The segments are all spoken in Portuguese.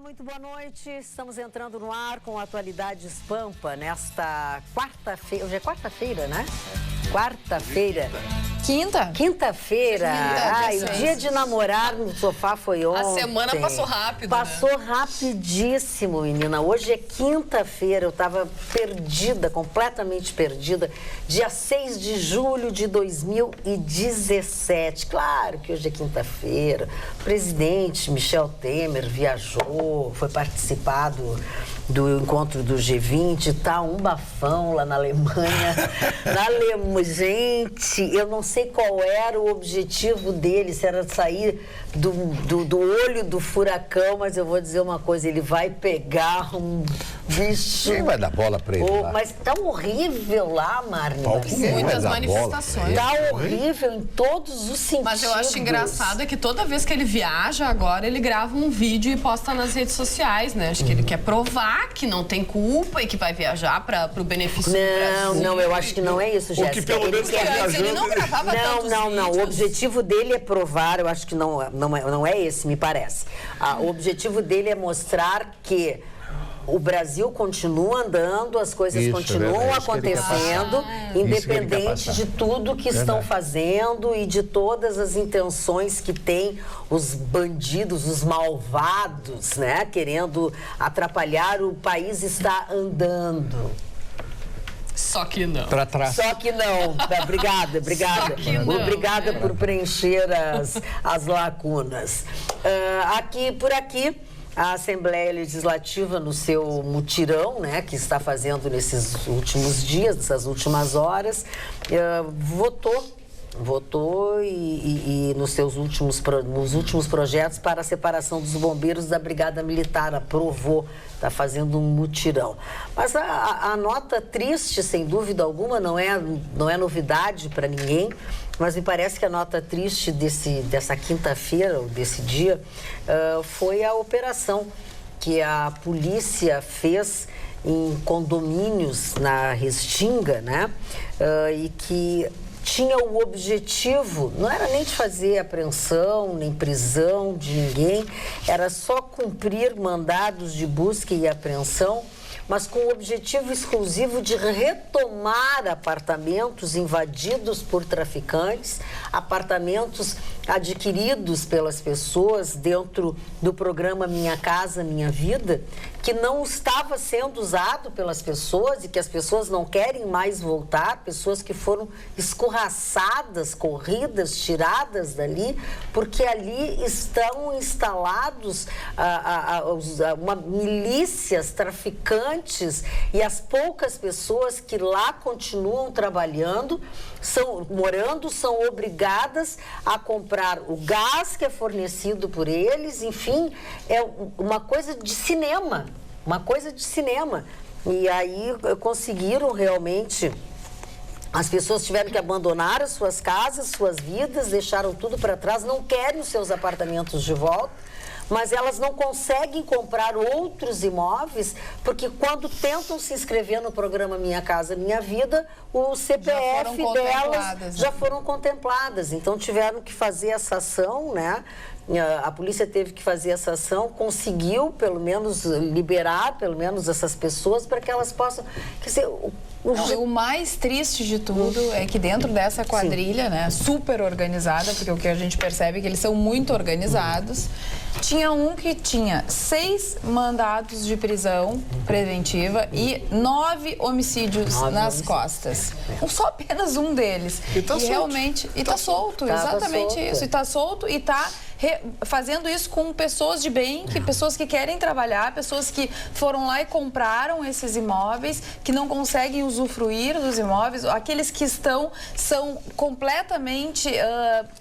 Muito boa noite. Estamos entrando no ar com Atualidades Pampa nesta quarta-feira. Hoje é quarta-feira, né? Quarta-feira. Quinta-feira. O dia de namorar no sofá foi ontem. A semana passou rápido, Passou rapidíssimo, menina. Hoje é quinta-feira. Eu estava perdida, completamente perdida. Dia 6 de julho de 2017. Claro que hoje é quinta-feira. O presidente Michel Temer viajou, foi participar do encontro do G20, tá um bafão lá na Alemanha. Gente, eu não sei qual era o objetivo dele, se era sair do olho do furacão, mas eu vou dizer uma coisa, ele vai pegar um bicho... Quem vai dar bola pra ele lá? Mas tá horrível lá, Marli. Muitas manifestações. Tá horrível em todos os sentidos. Mas eu acho engraçado é que toda vez que ele viaja agora, ele grava um vídeo e posta nas redes sociais, né? Acho que ele quer provar que não tem culpa e que vai viajar para o benefício do Brasil. Não, eu acho que não é isso, Jéssica. O que pelo menos Ele não gravava tantos Não. vídeos. O objetivo dele é provar, eu acho que não é esse, me parece. O objetivo dele é mostrar que o Brasil continua andando, as coisas continuam acontecendo, independente de tudo que estão fazendo e de todas as intenções que tem os bandidos, os malvados, né? Querendo atrapalhar, o país está andando. Só que não. Só que não. Obrigada. Só que não. Obrigada por preencher as lacunas. Por aqui, a Assembleia Legislativa, no seu mutirão, né, que está fazendo nesses últimos dias, nessas últimas horas, votou e nos últimos projetos para a separação dos bombeiros da Brigada Militar, aprovou, está fazendo um mutirão. Mas a nota triste, sem dúvida alguma, não é novidade para ninguém, mas me parece que a nota triste dessa quinta-feira, desse dia, foi a operação que a polícia fez em condomínios na Restinga, né? E que tinha o objetivo, não era nem de fazer apreensão, nem prisão de ninguém, era só cumprir mandados de busca e apreensão, mas com o objetivo exclusivo de retomar apartamentos invadidos por traficantes, apartamentos adquiridos pelas pessoas dentro do programa Minha Casa Minha Vida, que não estava sendo usado pelas pessoas e que as pessoas não querem mais voltar, pessoas que foram escorraçadas, corridas, tiradas dali, porque ali estão instalados milícias traficantes e as poucas pessoas que lá continuam trabalhando, são obrigadas a comprar o gás que é fornecido por eles, enfim, é uma coisa de cinema. E aí conseguiram realmente, as pessoas tiveram que abandonar as suas casas, suas vidas, deixaram tudo para trás, não querem os seus apartamentos de volta, mas elas não conseguem comprar outros imóveis, porque quando tentam se inscrever no programa Minha Casa Minha Vida, o CPF delas já foram contempladas. Então tiveram que fazer essa ação, né? A polícia teve que fazer essa ação, conseguiu pelo menos liberar pelo menos essas pessoas para que elas possam... Quer dizer, o mais triste de tudo é que dentro dessa quadrilha, né, super organizada, porque o que a gente percebe é que eles são muito organizados, tinha um que tinha 6 mandados de prisão preventiva e 9 homicídios nas costas. Só apenas um deles. E tá solto. Realmente, e tá solto, exatamente isso. E tá solto e tá fazendo isso com pessoas de bem, pessoas que querem trabalhar, pessoas que foram lá e compraram esses imóveis, que não conseguem usufruir dos imóveis, aqueles que são completamente,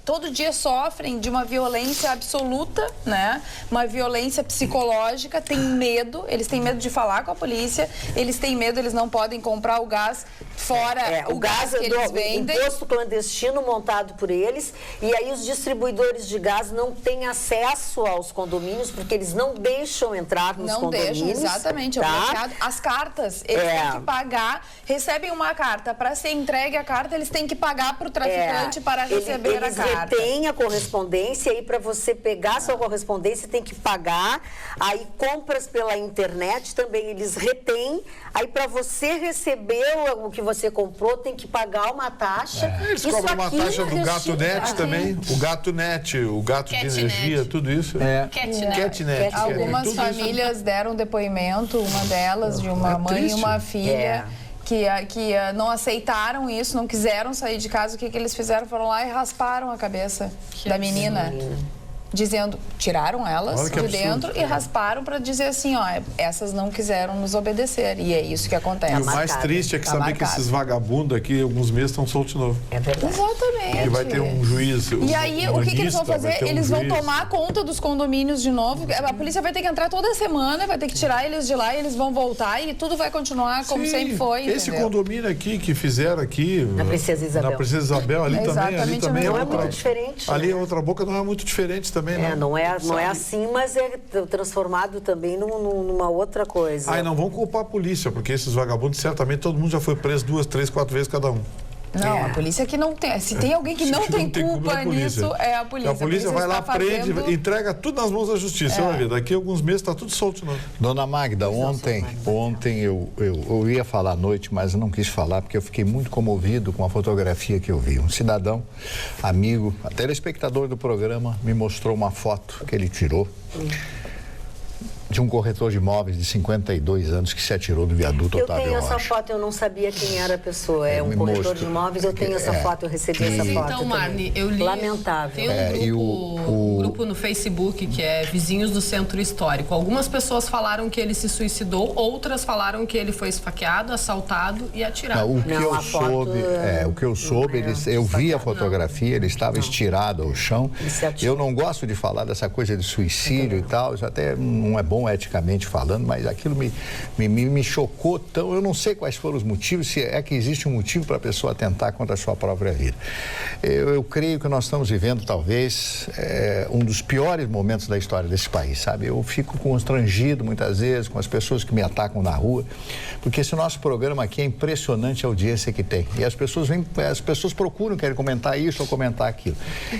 todo dia sofrem de uma violência absoluta, né? Uma violência psicológica, tem medo, eles têm medo de falar com a polícia, eles têm medo, eles não podem comprar o gás Fora o gás que eles vendem. Um posto clandestino montado por eles, e aí os distribuidores de gás não têm acesso aos condomínios, porque eles não deixam entrar nos condomínios. Não deixam, exatamente, é bloqueado. As cartas, eles têm que pagar, recebem uma carta, para ser entregue a carta, eles têm que pagar para o traficante para receber a carta. Eles retêm a correspondência, e para você pegar a sua correspondência, tem que pagar. Aí compras pela internet também eles retêm. Aí para você receber o que você comprou, tem que pagar uma taxa. Eles cobram uma taxa do GatoNet também. O GatoNet, o gato de energia, tudo isso. Catnet. Algumas famílias deram depoimento, uma delas, de uma mãe e uma filha. Que não aceitaram isso, não quiseram sair de casa. O que eles fizeram? Foram lá e rasparam a cabeça da menina. Dizendo, tiraram elas de dentro e rasparam para dizer assim, essas não quiseram nos obedecer. E é isso que acontece. E o mais triste é que saber que esses vagabundos aqui, alguns meses, estão soltos de novo. É verdade. Exatamente. E vai ter um juiz. E aí, o que eles vão fazer? Eles vão tomar conta dos condomínios de novo. A polícia vai ter que entrar toda semana, vai ter que tirar eles de lá, e eles vão voltar e tudo vai continuar como sempre foi. Esse condomínio aqui que fizeram aqui. Na Princesa Isabel. Na Princesa Isabel, ali também. Não é muito diferente. Ali a outra boca não é muito diferente também, não é assim, mas é transformado também numa outra coisa. Não vão culpar a polícia, porque esses vagabundos, certamente, todo mundo já foi preso 2, 3, 4 vezes cada um. Não, a polícia que não tem. Se tem alguém que não tem culpa nisso, é a polícia. A polícia vai lá, prende, entrega tudo nas mãos da justiça. Vai ver, daqui a alguns meses está tudo solto. Dona Magda, ontem eu ia falar à noite, mas eu não quis falar, porque eu fiquei muito comovido com a fotografia que eu vi. Um cidadão, amigo, telespectador do programa, me mostrou uma foto que ele tirou de um corretor de imóveis de 52 anos que se atirou do viaduto Otávio Rocha. Eu tenho essa foto, eu não sabia quem era a pessoa. É um corretor de imóveis, eu tenho essa foto, eu recebi essa foto. Então, Marli, eu li... Lamentável. Tem um grupo no Facebook que é Vizinhos do Centro Histórico. Algumas pessoas falaram que ele se suicidou, outras falaram que ele foi esfaqueado, assaltado e atirado. O que eu soube, eu vi a fotografia, ele estava estirado ao chão. Eu não gosto de falar dessa coisa de suicídio e tal, isso até não é bom eticamente falando, mas aquilo me chocou tão. Eu não sei quais foram os motivos, se é que existe um motivo para a pessoa atentar contra a sua própria vida. Eu creio que nós estamos vivendo, talvez, um dos piores momentos da história desse país, sabe? Eu fico constrangido muitas vezes com as pessoas que me atacam na rua, porque esse nosso programa aqui é impressionante a audiência que tem. E as pessoas procuram, querem comentar isso ou comentar aquilo.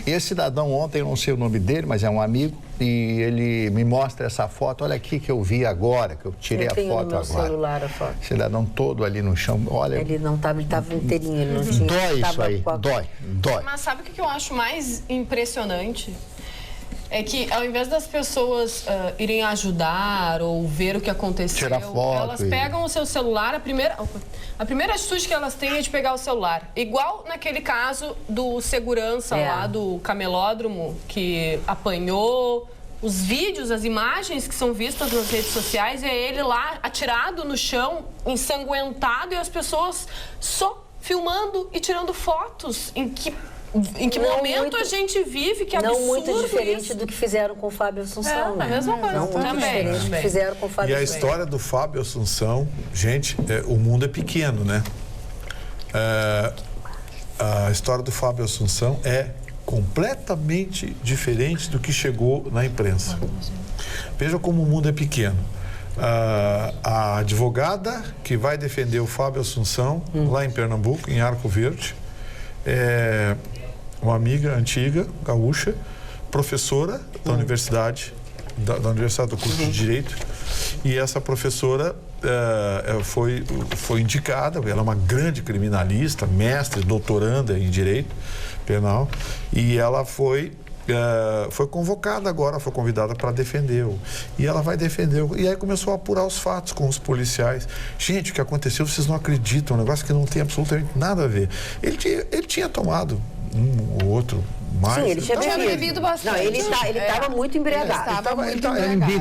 E esse cidadão ontem, eu não sei o nome dele, mas é um amigo, e ele me mostra essa foto. Olha aqui que eu vi agora, que eu tirei a foto agora. Eu tenho no meu celular a foto. Cidadão todo ali no chão, olha... Ele não estava, ele estava inteirinho, ele não tinha... Dói isso aí, dói. Mas sabe o que eu acho mais impressionante? É que ao invés das pessoas irem ajudar ou ver o que aconteceu, tirar foto, elas pegam o seu celular, a primeira atitude que elas têm é de pegar o celular. Igual naquele caso do segurança lá do camelódromo que apanhou. Os vídeos, as imagens que são vistas nas redes sociais, é ele lá atirado no chão, ensanguentado, e as pessoas só filmando e tirando fotos. Em que momento a gente vive? Que absurdo. Não muito diferente do que fizeram com o Fábio Assunção, né? A mesma coisa. Não muito diferente do que fizeram com o Fábio Assunção. E a história do Fábio Assunção, gente, o mundo é pequeno, né? A história do Fábio Assunção é completamente diferente do que chegou na imprensa. Veja como o mundo é pequeno. A advogada que vai defender o Fábio Assunção, lá em Pernambuco, em Arco Verde, é uma amiga antiga, gaúcha, professora da universidade, da Universidade do curso de Direito, e essa professora foi indicada, ela é uma grande criminalista, mestre, doutoranda em Direito Penal, e ela foi convocada agora, foi convidada para defender-o. E ela vai defender-o. E aí começou a apurar os fatos com os policiais. Gente, o que aconteceu, vocês não acreditam, um negócio que não tem absolutamente nada a ver. Ele tinha tomado um ou outro mais. Sim, ele tinha bebido bastante. Não, ele estava muito embriagado. Ele estava embriagado.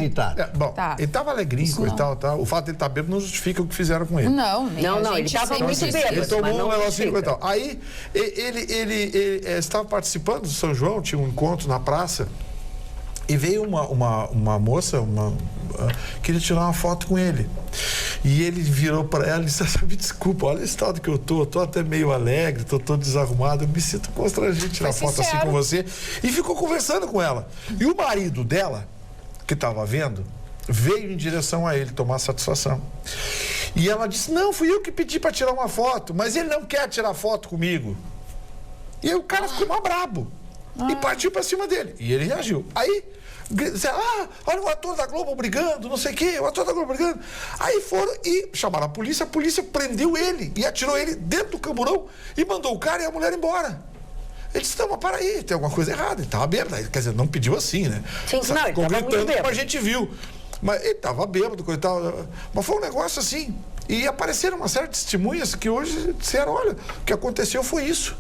Ele estava alegrinho e tal. O fato de ele estar bêbado não justifica o que fizeram com ele. Não, ele estava muito bêbado. Ele tomou um negocinho e tal. Aí, ele estava participando do São João, tinha um encontro na praça, e veio uma moça, queria tirar uma foto com ele. E ele virou para ela e disse, me desculpa, olha o estado que eu tô até meio alegre, tô todo desarrumado, eu me sinto constrangido de tirar foto assim com você. E ficou conversando com ela. E o marido dela, que estava vendo, veio em direção a ele tomar satisfação. E ela disse, não, fui eu que pedi para tirar uma foto, mas ele não quer tirar foto comigo. E aí o cara ficou mais brabo e partiu para cima dele. E ele reagiu. Aí, olha o ator da Globo brigando, não sei o quê, o ator da Globo brigando. Aí foram e chamaram a polícia prendeu ele e atirou ele dentro do camburão e mandou o cara e a mulher embora. Ele disse, não, mas para aí, tem alguma coisa errada. Ele estava bêbado, quer dizer, não pediu assim, né? Sim, não, ele estava muito bêbado. Como a gente viu. Mas ele estava bêbado, coitado. Mas foi um negócio assim. E apareceram uma série de testemunhas que hoje disseram, olha, o que aconteceu foi isso.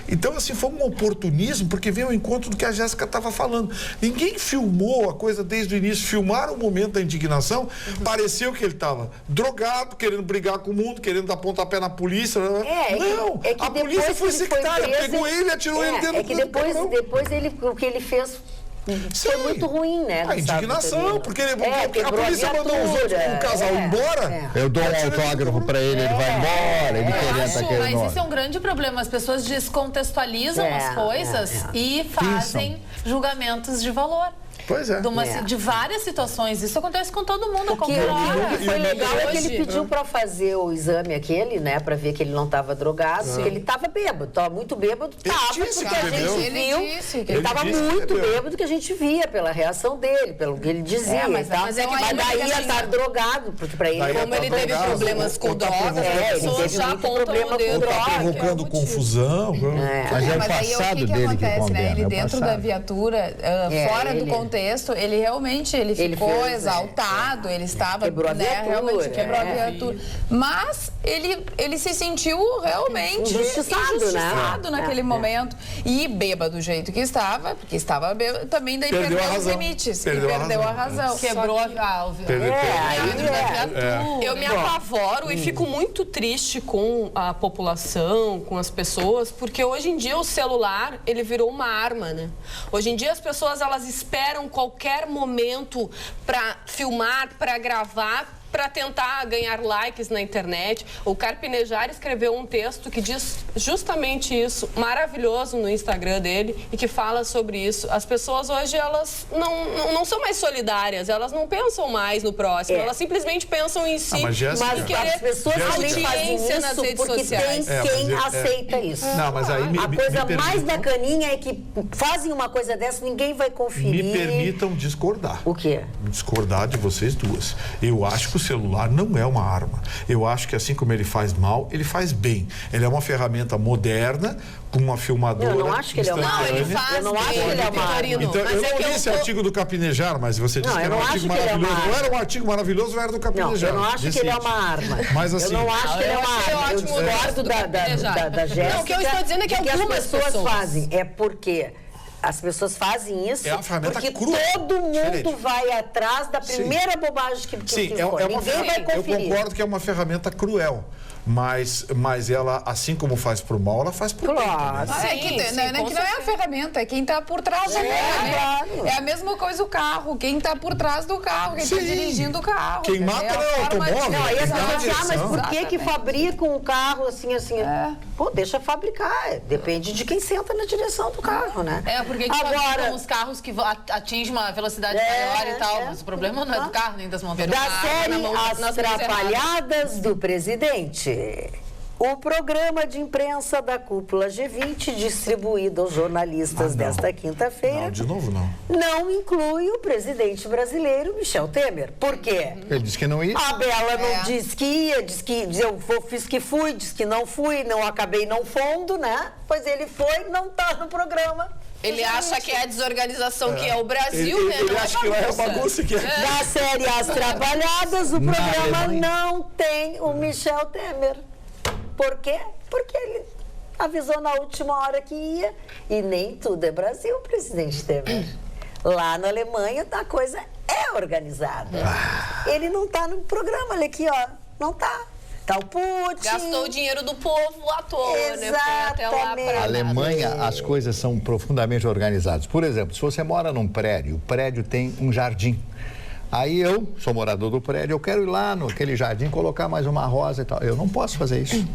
Então, assim, foi um oportunismo, porque veio ao encontro do que a Jéssica estava falando. Ninguém filmou a coisa desde o início, filmaram o momento da indignação, pareceu que ele estava drogado, querendo brigar com o mundo, querendo dar pontapé na polícia. Não, a polícia foi sectária, pegou ele e atirou ele dentro do depois o que ele fez... Foi muito ruim, né? A indignação, porque a polícia mandou o casal embora. Eu dou um autógrafo para ele, ele vai embora, ele querendo aquele nome. Mas isso é um grande problema. As pessoas descontextualizam as coisas e fazem julgamentos de valor. Pois é. De várias situações. Isso acontece com todo mundo. O que foi legal é que ele pediu para fazer o exame aquele, né? Para ver que ele não estava drogado. Porque ele estava bêbado. Estava muito bêbado. Porque a gente viu. Ele estava muito bêbado, que a gente via pela reação dele, pelo que ele dizia. Mas daí ia estar drogado. Porque para ele... Como ele teve problemas com drogas, as pessoas já apontam o dedo. Provocando confusão. Mas é o passado dele que condena. Ele dentro da viatura, fora do contexto, ele realmente ficou exaltado, ele estava, quebrou a viatura, realmente quebrou a viatura. Mas ele se sentiu realmente injustiçado naquele momento. E bêbado do jeito que estava, porque estava bêbado, também daí perdeu os limites. Perdeu a razão. Quebrou a válvula. Eu me apavoro e fico muito triste com a população, com as pessoas, porque hoje em dia o celular, ele virou uma arma, né? Hoje em dia as pessoas, elas esperam qualquer momento para filmar, para gravar, para tentar ganhar likes na internet. O Carpinejar escreveu um texto que diz justamente isso, maravilhoso, no Instagram dele, e que fala sobre isso. As pessoas hoje, elas não são mais solidárias, elas não pensam mais no próximo, elas simplesmente pensam em si. Mas as pessoas também fazem isso porque tem quem aceita isso. Não, mas aí a coisa mais bacaninha é que fazem uma coisa dessa, ninguém vai conferir. Me permitam discordar. O quê? Discordar de vocês duas. Eu acho que o celular não é uma arma. Eu acho que assim como ele faz mal, ele faz bem. Ele é uma ferramenta moderna, com uma filmadora. Eu não acho que ele é uma arma. Eu não acho que ele é uma arma. Então, eu não li esse artigo do Capinejar, mas você disse que era um artigo maravilhoso. Não era um artigo maravilhoso, ou era do Capinejar? Não, eu não acho que ele é uma arma. Mas assim... Eu não acho que ele é uma arma. Eu discordo da Jéssica. Não, o que eu estou dizendo é que algumas pessoas fazem. É porque... As pessoas fazem isso porque todo mundo vai atrás da primeira bobagem que for. Ninguém vai conferir. Eu concordo que é uma ferramenta cruel. Mas ela, assim como faz pro mal, ela faz pro bem. Que não é a ferramenta, é quem está por trás da ferramenta. É a mesma coisa o carro, quem está por trás do carro, quem está dirigindo o carro. Quem mata não é o automóvel. Não, aí as pessoas dizem, mas por que fabricam um carro assim? Pô, deixa fabricar. Depende de quem senta na direção do carro, né? Porque fabricam os carros que atingem uma velocidade maior e tal. Mas o problema não é do carro, nem das montadoras. Da série As Trapalhadas do Presidente. O programa de imprensa da Cúpula G20, distribuído aos jornalistas desta quinta-feira... Não, de novo não. Não inclui o presidente brasileiro, Michel Temer. Por quê? Ele disse que não ia. A Bela não disse que ia, disse que eu fiz que fui, disse que não fui, não acabei não fundo, né? Pois ele foi, não está no programa. Ele acha que é a desorganização que é o Brasil, né? Ele acha que é a bagunça que é. Da série As Trapalhadas, o programa não tem o Michel Temer. Por quê? Porque ele avisou na última hora que ia. E nem tudo é Brasil, presidente Temer. Lá na Alemanha a coisa é organizada. Ele não está no programa, olha aqui, ó. Não está. Tá o Putin. Gastou o dinheiro do povo à toa, né? Na Alemanha, as coisas são profundamente organizadas. Por exemplo, se você mora num prédio, o prédio tem um jardim. Aí eu sou morador do prédio, eu quero ir lá naquele jardim, colocar mais uma rosa e tal. Eu não posso fazer isso.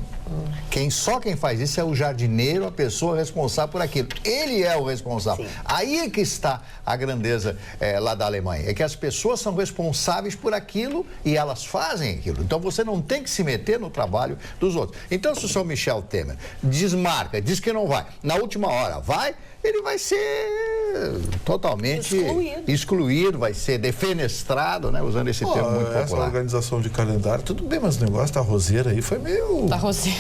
Só quem faz isso é o jardineiro, a pessoa responsável por aquilo. Ele é o responsável. Sim. Aí é que está a grandeza lá da Alemanha. É que as pessoas são responsáveis por aquilo e elas fazem aquilo. Então você não tem que se meter no trabalho dos outros. Então se o senhor Michel Temer desmarca, diz que não vai, na última hora vai, ele vai ser totalmente excluído, vai ser defenestrado, né? Usando esse termo muito popular. Essa organização de calendário, tudo bem, mas o negócio da roseira aí foi meio... Da roseira.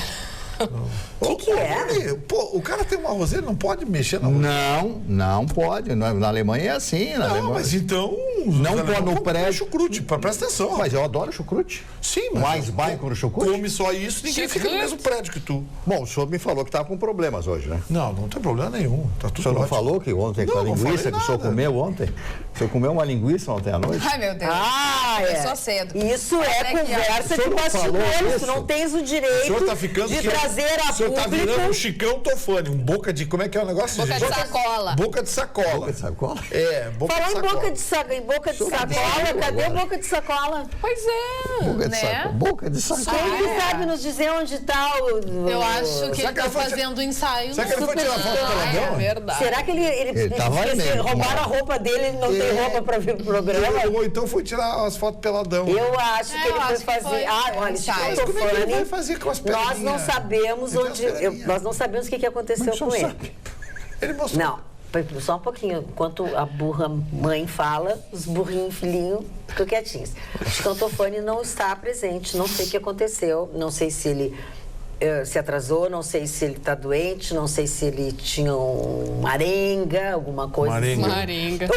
O que é? Pô, o cara tem uma roseira, não pode mexer na roseira. Não pode. Na Alemanha é assim. Mas então... Não pode no prédio. Chucrute, presta atenção. Mas eu adoro chucrute. Sim, mas... Mais bairro no chucrute? Come só isso, ninguém fica no mesmo prédio que tu. Bom, o senhor me falou que estava com problemas hoje, né? Não tem problema nenhum. Tá tudo o senhor não ótimo. falou que ontem, com a linguiça que o senhor comeu ontem? O senhor comeu uma linguiça ontem à noite? Ai, meu Deus. Começou cedo. Isso é conversa de bastidores. Tu não tens o direito de trazer a público... O senhor tá virando um Chicão Tofani, um boca de... Como é que é o negócio? Boca de sacola. Boca de sacola. Boca de sacola? É, boca Falar de sacola. em boca de sacola, cadê boca de sacola? Pois é, Boca de sacola. Quem que sabe nos dizer onde está o... Eu acho que ele está fazendo ensaio. Será que ele foi tirar foto do peladão? É verdade. Será que ele roubaram a roupa dele, ele não tem roupa para vir pro programa? Ou então foi tirar as fotos peladão. Eu acho que ele foi fazer... olha, mas como é que ele vai fazer com as perninhas? Nós não sabemos onde... Nós não sabemos o que aconteceu com ele. Ele mostrou. Não. Só um pouquinho, enquanto a burra mãe fala, os burrinhos filhinhos ficam quietinhos. O Chicão Tofani não está presente, não sei o que aconteceu, não sei se ele se atrasou, não sei se ele está doente, não sei se ele tinha uma arenga, alguma coisa assim. Marenga.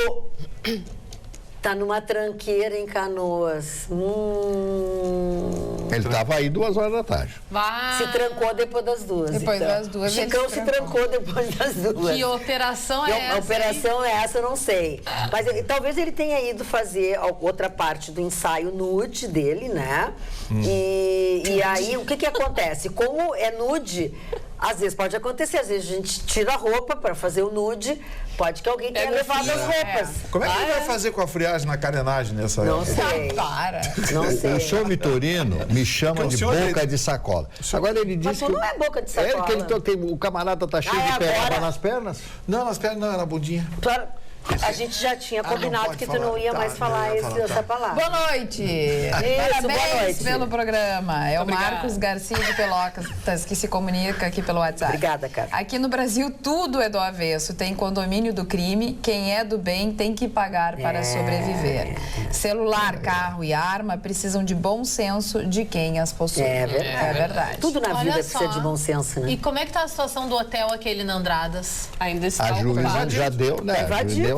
Tá numa tranqueira em Canoas. Ele estava aí 2 horas da tarde. Se trancou depois das 2. Depois das 2. Chicão se trancou depois das 2. Que operação é essa? A operação é essa, eu não sei. Mas talvez ele tenha ido fazer outra parte do ensaio nude dele, né? E aí, o que acontece? Como é nude, às vezes pode acontecer, às vezes a gente tira a roupa para fazer o nude, pode que alguém tenha levado as roupas. Como é que ele vai fazer com a friagem na carenagem nessa Não sei. Não sei. O senhor Vitorino me chama de boca de sacola. Agora ele disse que... não é boca de sacola. O camarada tá cheio de pereba nas pernas? Não, nas pernas não, era bundinha. Claro. A gente já tinha combinado que tu não ia mais falar essa palavra. Boa noite. Parabéns boa noite. Pelo programa. É o Marcos Garcia de Pelotas que se comunica aqui pelo WhatsApp. Obrigada, cara. Aqui no Brasil tudo é do avesso. Tem condomínio do crime. Quem é do bem tem que pagar para sobreviver. Celular, carro e arma precisam de bom senso de quem as possui. É verdade. Tudo na vida precisa de bom senso, né? E como é que tá a situação do hotel aquele na Andradas? Ainda está ocupado? Já deu, né? Invadido, né?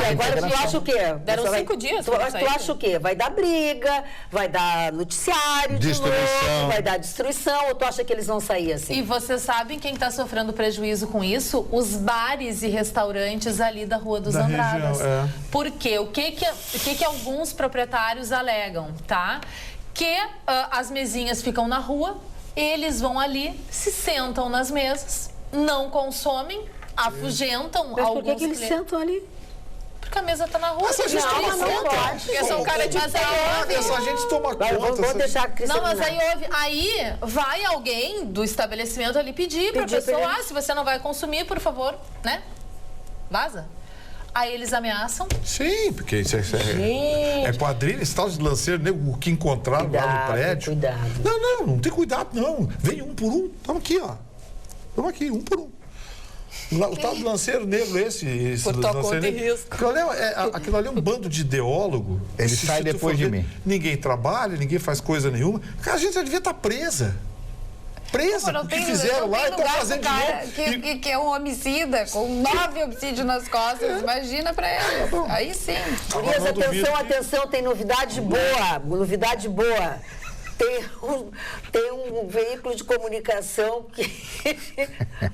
Agora tu acha o quê? Deram 5 dias. Tu acha o quê? Vai dar briga, vai dar noticiário de novo, vai dar destruição, ou tu acha que eles vão sair assim? E vocês sabem quem está sofrendo prejuízo com isso? Os bares e restaurantes ali da Rua dos Andradas. Região, Por quê? O que alguns proprietários alegam, tá? Que as mesinhas ficam na rua, eles vão ali, se sentam nas mesas, não consomem, afugentam alguns clientes. Por que eles sentam ali? Porque a mesa tá na rua. Essa gente toma conta. Porque são cara de essa gente toma conta. Vamos deixar a Cris Não, mas terminar. aí vai alguém do estabelecimento ali pedir pra pessoa, se você não vai consumir, por favor, né? Vaza. Aí eles ameaçam. Sim, porque isso é quadrilha, esse tal de lanceiro, o que encontraram lá no prédio. Cuidado. Não tem cuidado, não. Vem um por um. Estamos aqui, ó. Estamos aqui, um por um. O tal do lanceiro negro, esse por tua conta e risco. Aquilo ali é um bando de ideólogo. Ele sai depois de mim. Ninguém trabalha, ninguém faz coisa nenhuma. Cara, a gente já devia estar presa. O que fizeram lá e estão fazendo de novo. Que é um homicida com 9 homicídios nas costas. Imagina pra ele. Aí sim. Gurias, atenção, tem novidade boa. Novidade boa. tem um veículo de comunicação que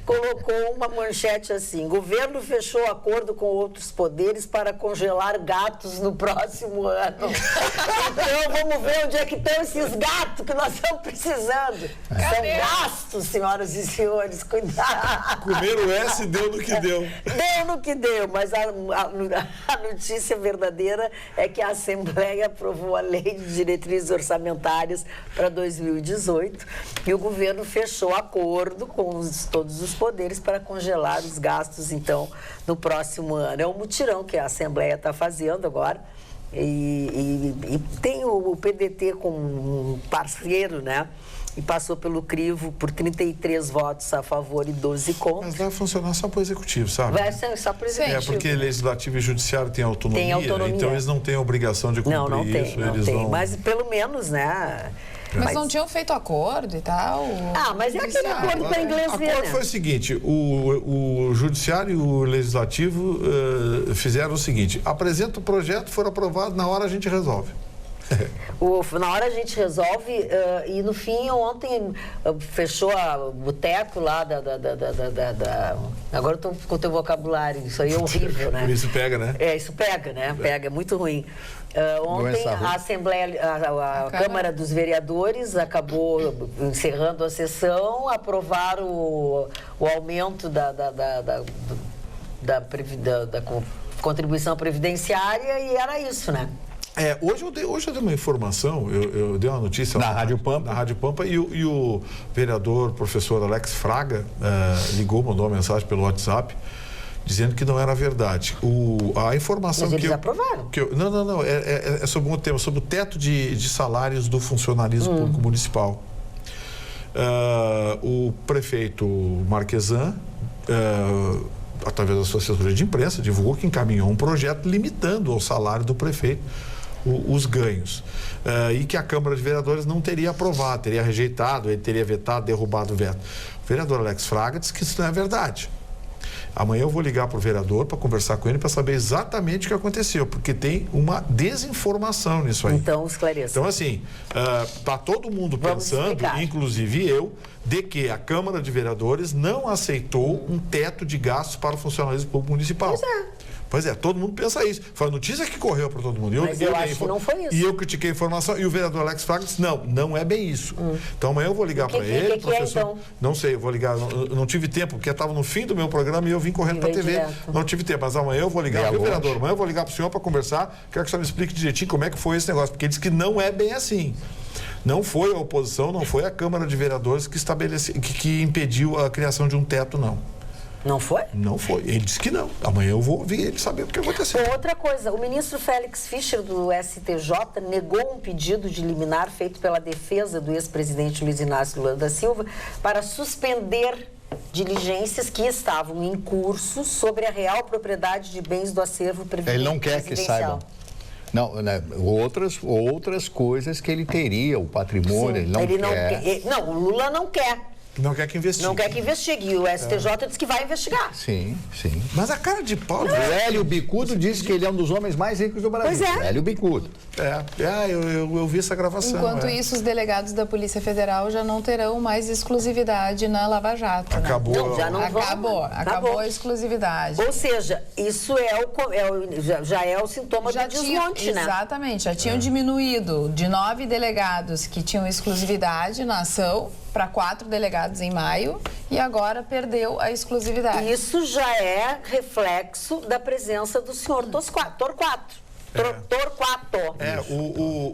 colocou uma manchete assim: governo fechou acordo com outros poderes para congelar gatos no próximo ano. Então vamos ver onde é que estão esses gatos que nós estamos precisando. São gastos, senhoras e senhores, cuidado. Comer o S deu no que deu. Deu no que deu, mas a notícia verdadeira é que a Assembleia aprovou a Lei de Diretrizes Orçamentárias para 2018 e o governo fechou acordo com todos os poderes para congelar os gastos, então, no próximo ano. É um mutirão que a Assembleia está fazendo agora e tem o PDT como um parceiro, né? E passou pelo crivo por 33 votos a favor e 12 contra. Mas vai funcionar só para o executivo, sabe? Vai ser só para o executivo. Porque legislativo e judiciário têm autonomia, então eles não têm a obrigação de cumprir isso. Não tem. Mas pelo menos, né? Mas não tinham feito acordo e tal? Mas é aquele acordo para inglês ver, O acordo foi o seguinte: o judiciário e o legislativo fizeram o seguinte: apresenta o projeto, for aprovado, na hora a gente resolve. Na hora a gente resolve e no fim ontem fechou o boteco lá agora eu estou com o teu vocabulário, isso aí é horrível, né? Isso pega, né? Isso pega, né? Pega, é muito ruim. Ontem a Assembleia, a Câmara dos Vereadores acabou encerrando a sessão, aprovaram o aumento da contribuição previdenciária e era isso, né? Hoje eu dei uma informação, eu dei uma notícia na Rádio Pampa e o vereador, professor Alex Fraga, mandou uma mensagem pelo WhatsApp dizendo que não era verdade. A informação Mas eles aprovaram. Não, é sobre um tema, sobre o teto de salários do funcionalismo público municipal. O prefeito Marquesan, através da sua assessoria de imprensa, divulgou que encaminhou um projeto limitando ao salário do prefeito os ganhos. E que a Câmara de Vereadores não teria aprovado, teria rejeitado, ele teria vetado, derrubado o veto. O vereador Alex Fraga disse que isso não é verdade. Amanhã eu vou ligar para o vereador para conversar com ele para saber exatamente o que aconteceu, porque tem uma desinformação nisso aí. Então, esclareça. Então, assim, está todo mundo pensando, inclusive eu, de que a Câmara de Vereadores não aceitou um teto de gastos para o funcionalismo público municipal. Pois é, todo mundo pensa isso. Foi a notícia que correu para todo mundo. Mas eu acho que não foi isso. E eu critiquei a informação e o vereador Alex Fraga disse, não é bem isso. Então amanhã eu vou ligar para ele, professor. Então? Não sei, eu vou ligar. Não tive tempo, porque estava no fim do meu programa e eu vim correndo para a TV. Direto. Não tive tempo, mas amanhã eu vou ligar. Viu, vereador? Amanhã eu vou ligar para o senhor para conversar. Quero que o senhor me explique direitinho como é que foi esse negócio, porque ele disse que não é bem assim. Não foi a oposição, não foi a Câmara de Vereadores que impediu a criação de um teto, não. Não foi? Não foi. Ele disse que não. Amanhã eu vou ouvir ele saber o que aconteceu. Outra coisa, o ministro Félix Fischer, do STJ, negou um pedido de liminar feito pela defesa do ex-presidente Luiz Inácio Lula da Silva para suspender diligências que estavam em curso sobre a real propriedade de bens do acervo presidencial. Ele não quer que saibam. Não, né, outras coisas que ele teria, o patrimônio, sim, ele não quer. Não, o Lula não quer. Não quer que investigue. Não quer que investigue. E o STJ disse que vai investigar. Sim. Mas a cara de pau... O Hélio Bicudo disse que ele é um dos homens mais ricos do Brasil. Pois é. Hélio Bicudo. Eu vi essa gravação. Enquanto isso, os delegados da Polícia Federal já não terão mais exclusividade na Lava Jato. Acabou. Né? Não, já não Acabou a exclusividade. Ou seja, isso já é o sintoma do desmonte, né? Exatamente. Já tinham diminuído de 9 delegados que tinham exclusividade na ação para 4 delegados em maio e agora perdeu a exclusividade. Isso já é reflexo da presença do senhor Torquato.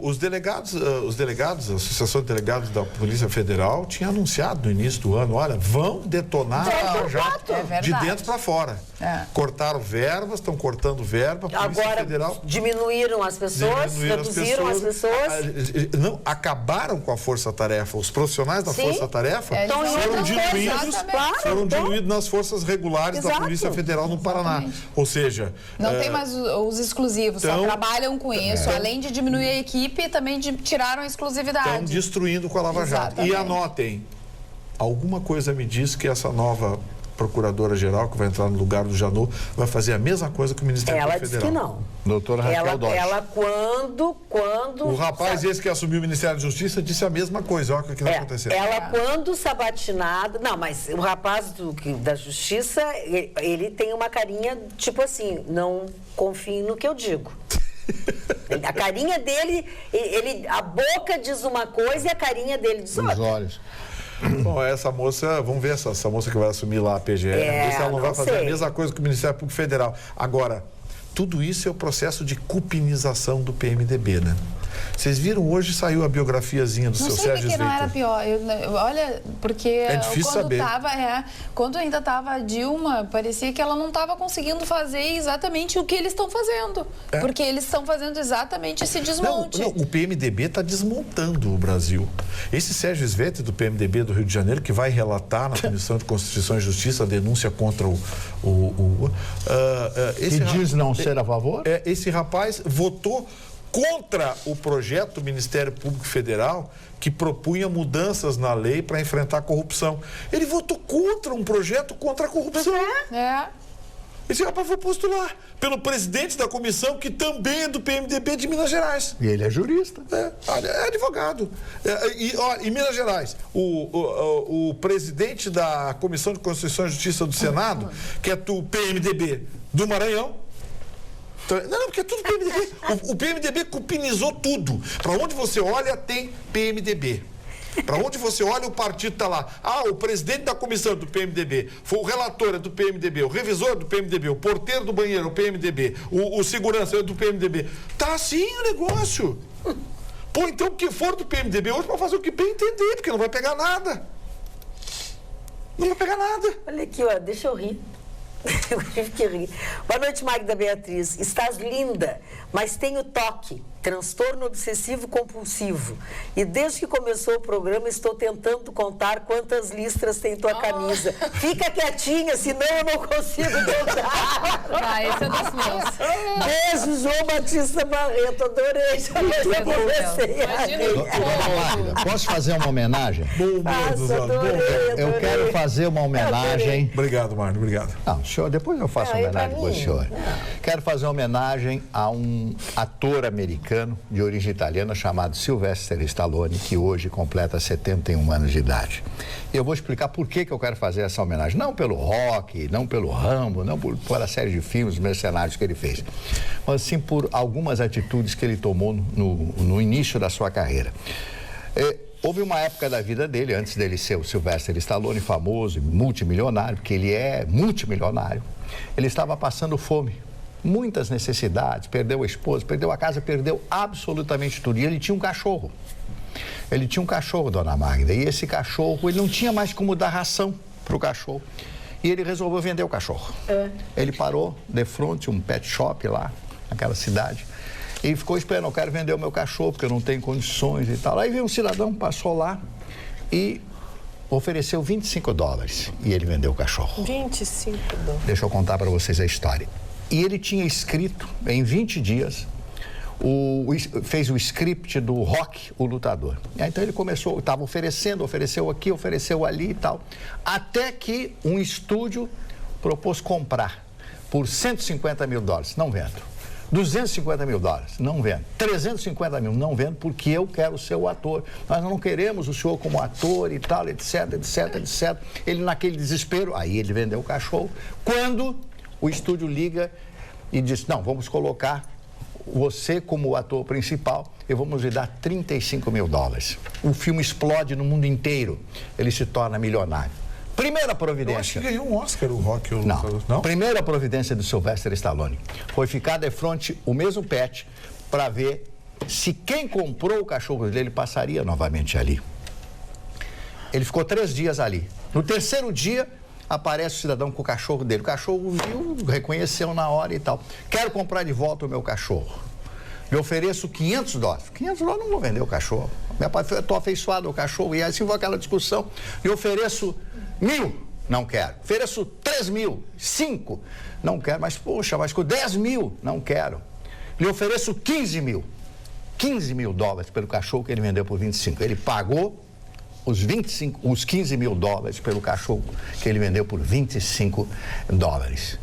Os delegados, a Associação de Delegados da Polícia Federal tinha anunciado no início do ano, olha, vão detonar a Lava Jato de dentro para fora. Cortaram verbas, estão cortando verba, a Polícia Agora, Federal... diminuíram as pessoas, reduziram as pessoas. Não, acabaram com a força-tarefa. Os profissionais da força-tarefa foram diluídos nas forças regulares da Polícia Federal no Paraná. Ou seja... Não tem mais os exclusivos, só trabalham com isso. Além de diminuir a equipe, também tiraram a exclusividade. Estão destruindo com a Lava Jato. E anotem, alguma coisa me diz que essa nova procuradora-geral, que vai entrar no lugar do Janot, vai fazer a mesma coisa que o Ministério Público Federal. Ela disse que não. Doutora Raquel Dodge. Ela quando... O rapaz esse que assumiu o Ministério da Justiça disse a mesma coisa. Olha o que vai acontecer. Ela, quando sabatinada... Não, mas o rapaz da Justiça, ele tem uma carinha, tipo assim, não confie no que eu digo. A carinha dele, a boca diz uma coisa e a carinha dele diz outra. Os olhos. Bom, essa moça, vamos ver essa moça que vai assumir lá a PGR, ver se ela não vai fazer a mesma coisa que o Ministério Público Federal. Agora, tudo isso é o processo de cupinização do PMDB, né? Vocês viram, hoje saiu a biografiazinha do seu Sérgio Sveiter. Não era pior. Olha, porque é difícil saber. Quando ainda estava a Dilma, parecia que ela não estava conseguindo fazer exatamente o que eles estão fazendo. Porque eles estão fazendo exatamente esse desmonte. Não, o PMDB está desmontando o Brasil. Esse Sérgio Sveiter, do PMDB do Rio de Janeiro, que vai relatar na Comissão de Constituição e Justiça a denúncia contra esse diz não ser a favor? Esse rapaz votou contra o projeto do Ministério Público Federal que propunha mudanças na lei para enfrentar a corrupção. Ele votou contra um projeto contra a corrupção. Esse rapaz foi postular pelo presidente da comissão, que também é do PMDB de Minas Gerais. E ele é jurista. É advogado. Em Minas Gerais, o presidente da Comissão de Constituição e Justiça do Senado, que é do PMDB do Maranhão. Não, porque é tudo PMDB. O PMDB cupinizou tudo. Para onde você olha, tem PMDB. Para onde você olha, o partido está lá. O presidente da comissão do PMDB, foi o relator do PMDB, o revisor do PMDB, o porteiro do banheiro, o PMDB, o segurança do PMDB. Tá assim o negócio. Pô, então o que for do PMDB hoje vai fazer o que bem entender, porque não vai pegar nada. Não vai pegar nada. Olha aqui, deixa eu rir. Eu tive que rir. Boa noite, Magda Beatriz. Estás linda, mas tenho toque, transtorno obsessivo compulsivo. E desde que começou o programa, estou tentando contar quantas listras tem tua camisa. Fica quietinha, senão eu não consigo contar. Esse é dos meus. Beijo, João Batista Barreto. Adorei. Já comecei a rir. Posso fazer uma homenagem? Adorei. Eu quero fazer uma homenagem. Obrigado, Marno. Obrigado. Não, senhor, depois eu faço homenagem para o senhor. Quero fazer uma homenagem a um ator americano de origem italiana chamado Sylvester Stallone, que hoje completa 71 anos de idade. E eu vou explicar por que eu quero fazer essa homenagem. Não pelo Rocky, não pelo Rambo, não por a série de filmes mercenários que ele fez, mas sim por algumas atitudes que ele tomou no início da sua carreira. Houve uma época da vida dele, antes dele ser o Sylvester Stallone, famoso, multimilionário, porque ele é multimilionário, ele estava passando fome, muitas necessidades, perdeu a esposa, perdeu a casa, perdeu absolutamente tudo. E ele tinha um cachorro. Ele tinha um cachorro, dona Magda, e esse cachorro, ele não tinha mais como dar ração para o cachorro. E ele resolveu vender o cachorro. Ele parou de frente um pet shop lá, naquela cidade, e ficou esperando, eu quero vender o meu cachorro, porque eu não tenho condições e tal. Aí veio um cidadão, passou lá e ofereceu $25. E ele vendeu o cachorro. $25. Deixa eu contar para vocês a história. E ele tinha escrito, em 20 dias, fez o script do Rocky, o lutador. Então ele começou, estava ofereceu aqui, ofereceu ali e tal. Até que um estúdio propôs comprar por $150 mil. Não vendo. $250 mil, não vendo. $350 mil, não vendo, porque eu quero ser o ator. Nós não queremos o senhor como ator e tal, etc, etc, etc. Ele naquele desespero, aí ele vendeu o cachorro. Quando o estúdio liga e diz, não, vamos colocar você como o ator principal e vamos lhe dar $35 mil. O filme explode no mundo inteiro. Ele se torna milionário. Primeira providência. Eu acho que ganhou um Oscar o Rocky. Não. Primeira providência do Sylvester Stallone foi ficar de frente o mesmo pet para ver se quem comprou o cachorro dele passaria novamente ali. Ele ficou 3 dias ali. No terceiro dia, aparece o cidadão com o cachorro dele. O cachorro viu, reconheceu na hora e tal. Quero comprar de volta o meu cachorro. Eu ofereço $500. $500 não vou vender o cachorro. Meu pai, estou afeiçoado ao cachorro. E assim foi aquela discussão. Eu ofereço 1.000. Não quero. Ofereço 3 mil. 5. Não quero. Mas, poxa, mas com 10 mil. Não quero. Lhe ofereço 15 mil. $15 mil pelo cachorro que ele vendeu por 25. Ele pagou os 15 mil dólares pelo cachorro que ele vendeu por 25 dólares.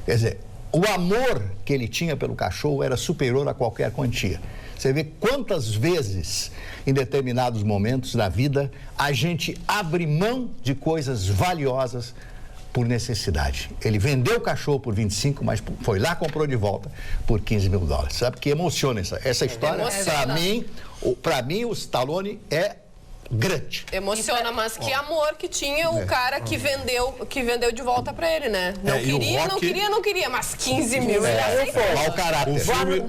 Quer dizer, o amor que ele tinha pelo cachorro era superior a qualquer quantia. Você vê quantas vezes, em determinados momentos da vida, a gente abre mão de coisas valiosas por necessidade. Ele vendeu o cachorro por 25, mas foi lá, comprou de volta por 15 mil dólares. Sabe que emociona essa história? Para mim, o Stallone é grande. Emociona, mas que amor que tinha o cara que vendeu de volta pra ele, né? Não queria, mas 15 mil ele aceitou. Mau caráter.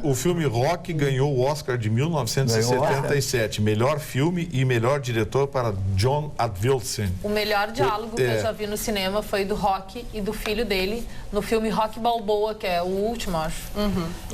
O filme Rock ganhou o Oscar de 1977. Melhor filme e melhor diretor para John Avildsen. O melhor diálogo que eu já vi no cinema foi do Rock e do filho dele, no filme Rock Balboa, que é o último, acho.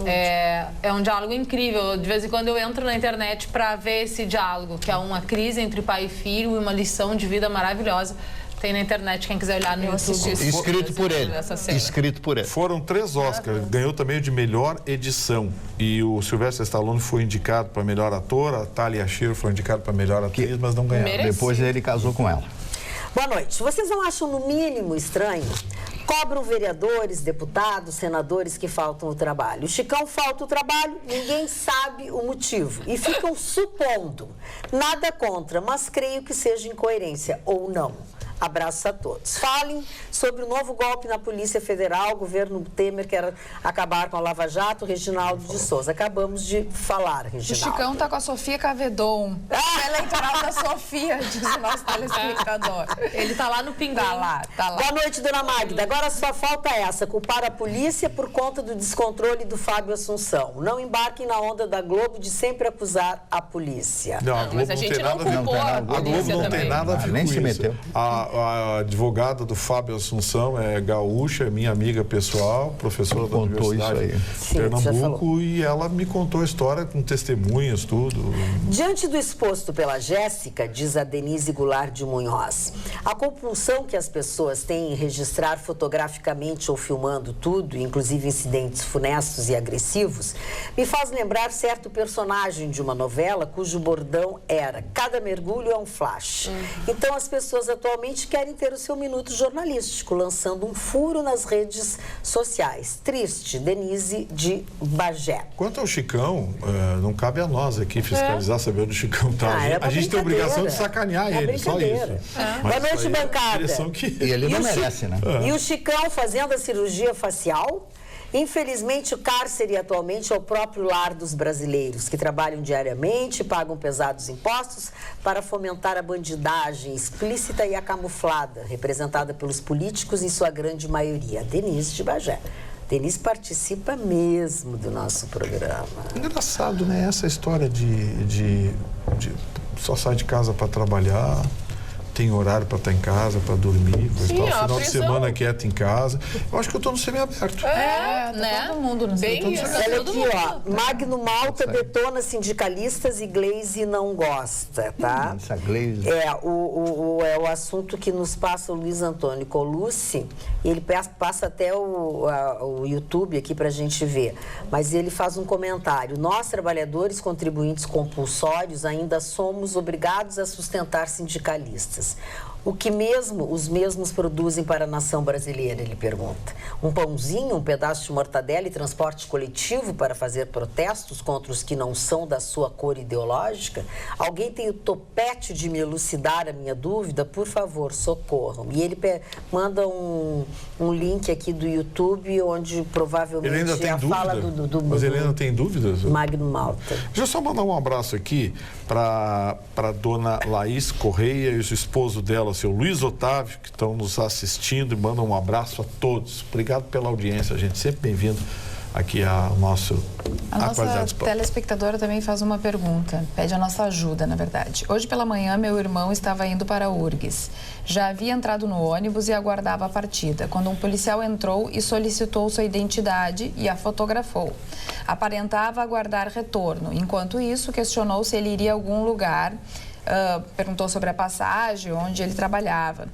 É um diálogo incrível. De vez em quando eu entro na internet pra ver esse diálogo, que é uma crise entre pai e filho e uma lição de vida maravilhosa. Tem na internet, quem quiser olhar no YouTube. Escrito por ele. Escrito por ele. Foram 3 Oscars. Ganhou também de melhor edição. E o Sylvester Stallone foi indicado para melhor ator, a Talia Shire foi indicada para melhor atriz, mas não ganhou. Depois ele casou com ela. Boa noite. Vocês não acham no mínimo estranho? Cobram vereadores, deputados, senadores que faltam o trabalho. O Chicão falta o trabalho, ninguém sabe o motivo. E ficam supondo. Nada contra, mas creio que seja incoerência, ou não. Abraços a todos. Falem sobre o novo golpe na Polícia Federal. O governo Temer quer acabar com a Lava Jato. Reginaldo de Souza. Acabamos de falar, Reginaldo. O Chicão tá com a Sofia Cavedon. Eleitoral da Sofia, diz o nosso telespectador. Ele tá lá no Pinguim. Tá lá. Boa noite, dona Magda. Agora só falta essa, culpar a polícia por conta do descontrole do Fábio Assunção. Não embarquem na onda da Globo de sempre acusar a polícia. Não, a Globo mas a gente não culpou a polícia Globo não tem nada a ver nem com se isso. meteu. A advogada do Fábio Assunção é gaúcha, é minha amiga pessoal, professora da Universidade de Pernambuco, e ela me contou a história com testemunhas, tudo. Diante do exposto pela Jéssica, diz a Denise Goulart de Munhoz, a compulsão que as pessoas têm em registrar fotograficamente ou filmando tudo, inclusive incidentes funestos e agressivos, me faz lembrar certo personagem de uma novela cujo bordão era: cada mergulho é um flash. Então as pessoas atualmente querem ter o seu minuto jornalístico, lançando um furo nas redes sociais. Triste, Denise de Bagé. Quanto ao Chicão, não cabe a nós aqui fiscalizar, saber onde o Chicão está. A gente tem a obrigação de sacanear ele, só isso. Boa noite, bancada. E ele não merece, né? E o Chicão fazendo a cirurgia facial? Infelizmente, o cárcere atualmente é o próprio lar dos brasileiros, que trabalham diariamente, pagam pesados impostos para fomentar a bandidagem explícita e a camuflada, representada pelos políticos em sua grande maioria. Denise de Bagé. Denise participa mesmo do nosso programa. Engraçado, né? Essa história de só sai de casa para trabalhar, tem horário para estar em casa, para dormir, final de semana quieto em casa. Eu acho que eu estou no semiaberto. Né? Todo mundo no Bem, olha aqui, ó. Magno Malta detona sindicalistas e Gleisi não gosta, tá? Essa Gleisi. É o assunto que nos passa o Luiz Antônio Colucci. Ele passa até o YouTube aqui pra gente ver. Mas ele faz um comentário. Nós, trabalhadores contribuintes compulsórios, ainda somos obrigados a sustentar sindicalistas. O que os mesmos produzem para a nação brasileira, ele pergunta. Um pãozinho, um pedaço de mortadela e transporte coletivo para fazer protestos contra os que não são da sua cor ideológica? Alguém tem o topete de me elucidar a minha dúvida? Por favor, socorram. E ele manda um link aqui do YouTube, onde provavelmente ele ainda tem dúvida? Fala Mas ele ainda tem dúvidas? Magno Malta. Deixa eu só mandar um abraço aqui para dona Laís Correia e o esposo dela, seu Luiz Otávio, que estão nos assistindo, e mandam um abraço a todos. Obrigado pela audiência, gente. Sempre bem-vindo aqui ao nosso A nossa telespectadora também faz uma pergunta, pede a nossa ajuda, na verdade. Hoje pela manhã, meu irmão estava indo para a URGS. Já havia entrado no ônibus e aguardava a partida, quando um policial entrou e solicitou sua identidade e a fotografou. Aparentava aguardar retorno. Enquanto isso, questionou se ele iria a algum lugar, perguntou sobre a passagem, onde ele trabalhava.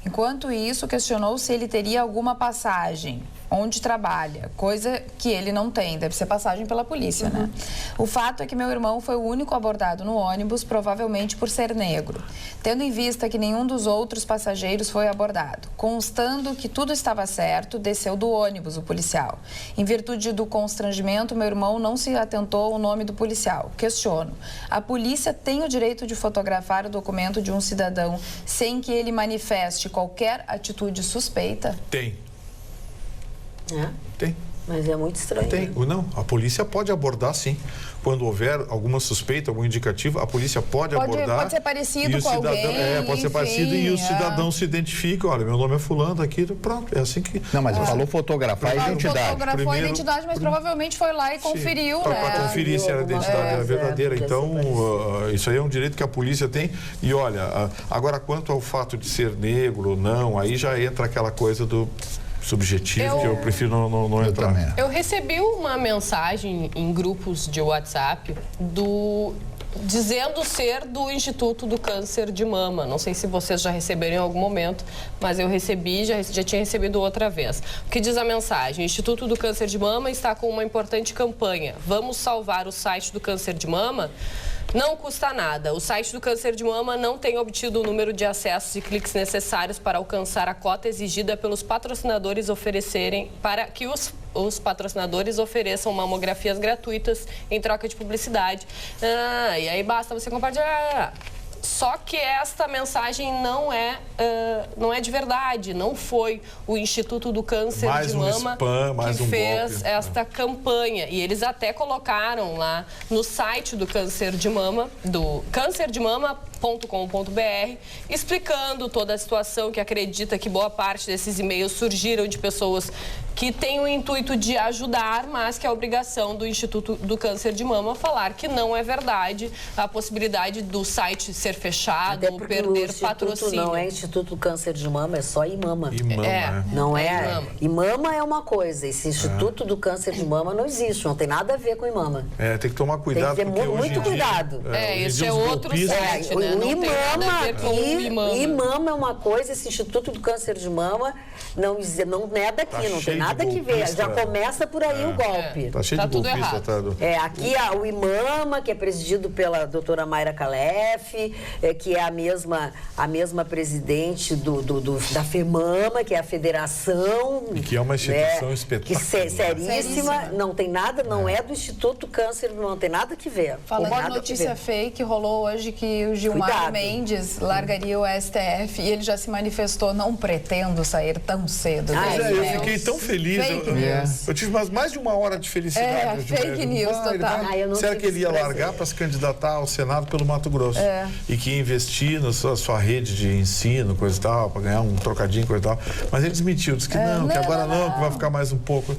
Enquanto isso, questionou se ele teria alguma passagem, onde trabalha, coisa que ele não tem, deve ser passagem pela polícia, né? O fato é que meu irmão foi o único abordado no ônibus, provavelmente por ser negro. Tendo em vista que nenhum dos outros passageiros foi abordado. Constando que tudo estava certo, desceu do ônibus o policial. Em virtude do constrangimento, meu irmão não se atentou ao nome do policial. Questiono. A polícia tem o direito de fotografar o documento de um cidadão sem que ele manifeste qualquer atitude suspeita? Tem. Tem. Mas é muito estranho. Tem. Não, a polícia pode abordar, sim. Quando houver alguma suspeita, algum indicativo, a polícia pode abordar. Pode ser parecido com alguém. Pode ser parecido e o cidadão se identifica. Olha, meu nome é fulano, aqui, pronto, é assim que... Não, mas falou fotografar a identidade. Fotografou a identidade, mas provavelmente foi lá e conferiu, né? Para conferir se a identidade era verdadeira. Então, isso aí é um direito que a polícia tem. E olha, agora quanto ao fato de ser negro ou não, aí já entra aquela coisa do subjetivo, que eu prefiro não entrar. Eu recebi uma mensagem em grupos de WhatsApp dizendo ser do Instituto do Câncer de Mama. Não sei se vocês já receberam em algum momento, mas eu recebi, já tinha recebido outra vez. O que diz a mensagem? O Instituto do Câncer de Mama está com uma importante campanha. Vamos salvar o site do Câncer de Mama? Não custa nada. O site do Câncer de Mama não tem obtido o número de acessos e cliques necessários para alcançar a cota exigida pelos patrocinadores para que os patrocinadores ofereçam mamografias gratuitas em troca de publicidade. E aí basta você compartilhar. Só que esta mensagem não é de verdade. Não foi o Instituto do Câncer de Mama que fez esta campanha. E eles até colocaram lá no site do Câncer de Mama, do cancerdemama.com.br, explicando toda a situação, que acredita que boa parte desses e-mails surgiram de pessoas que têm o intuito de ajudar, mas que é a obrigação do Instituto do Câncer de Mama falar que não é verdade a possibilidade do site ser fechado ou perder patrocínio. Não é Instituto do Câncer de Mama, é só IMAMA. Não é. IMAMA é uma coisa, esse Instituto do Câncer de Mama não existe, não tem nada a ver com IMAMA. Tem que tomar cuidado. Tem que ter muito cuidado. Esse é outro site, né? O IMAMA é uma coisa, esse Instituto do Câncer de Mama não é daqui, não tem nada que ver. Já começa por aí o golpe. Tá cheio de tudo golpista. Aqui o IMAMA, que é presidido pela doutora Mayra Calef, que é a mesma presidente da FEMAMA, que é a federação. E que é uma instituição espetacular. Seríssima. Não tem nada, não é do Instituto Câncer, não tem nada que ver. Falando de notícia fake, rolou hoje que o Gilmar Mendes largaria o STF e ele já se manifestou, não pretendo sair tão cedo. Eu fiquei tão feliz. Eu tive mais de uma hora de felicidade. Fake news, total. Será que ele ia largar para se candidatar ao Senado pelo Mato Grosso? E que ia investir na sua rede de ensino, coisa e tal, para ganhar um trocadinho, coisa e tal. Mas ele desmentiu, disse que que agora não, que vai ficar mais um pouco.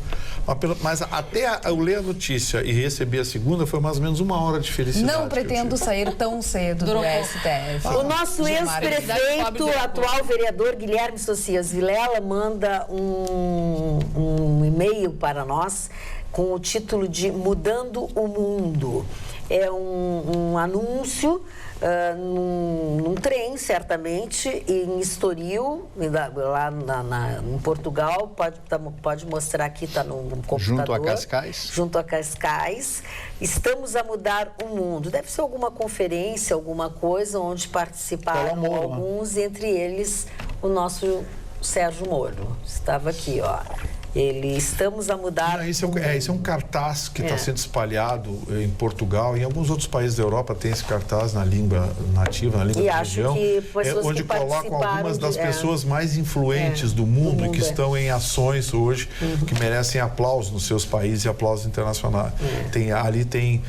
Mas até eu ler a notícia e receber a segunda foi mais ou menos uma hora de felicidade. Não pretendo sair tão cedo do STF. O nosso ex-prefeito, atual vereador Guilherme Socias Vilela, manda um e-mail para nós com o título de Mudando o Mundo. É um anúncio num trem, certamente, em Estoril, lá em Portugal. Pode mostrar aqui, está no computador. Junto a Cascais. Junto a Cascais. Estamos a mudar o mundo. Deve ser alguma conferência, alguma coisa onde participaram alguns, entre eles o nosso Sérgio Moro. Estava aqui, ó. Estamos a mudar... Isso é um cartaz que está sendo espalhado em Portugal. Em alguns outros países da Europa tem esse cartaz na língua nativa, na língua da região. Onde colocam algumas das pessoas mais influentes do mundo e que estão em ações hoje, que merecem aplauso nos seus países e aplauso internacional. Ali tem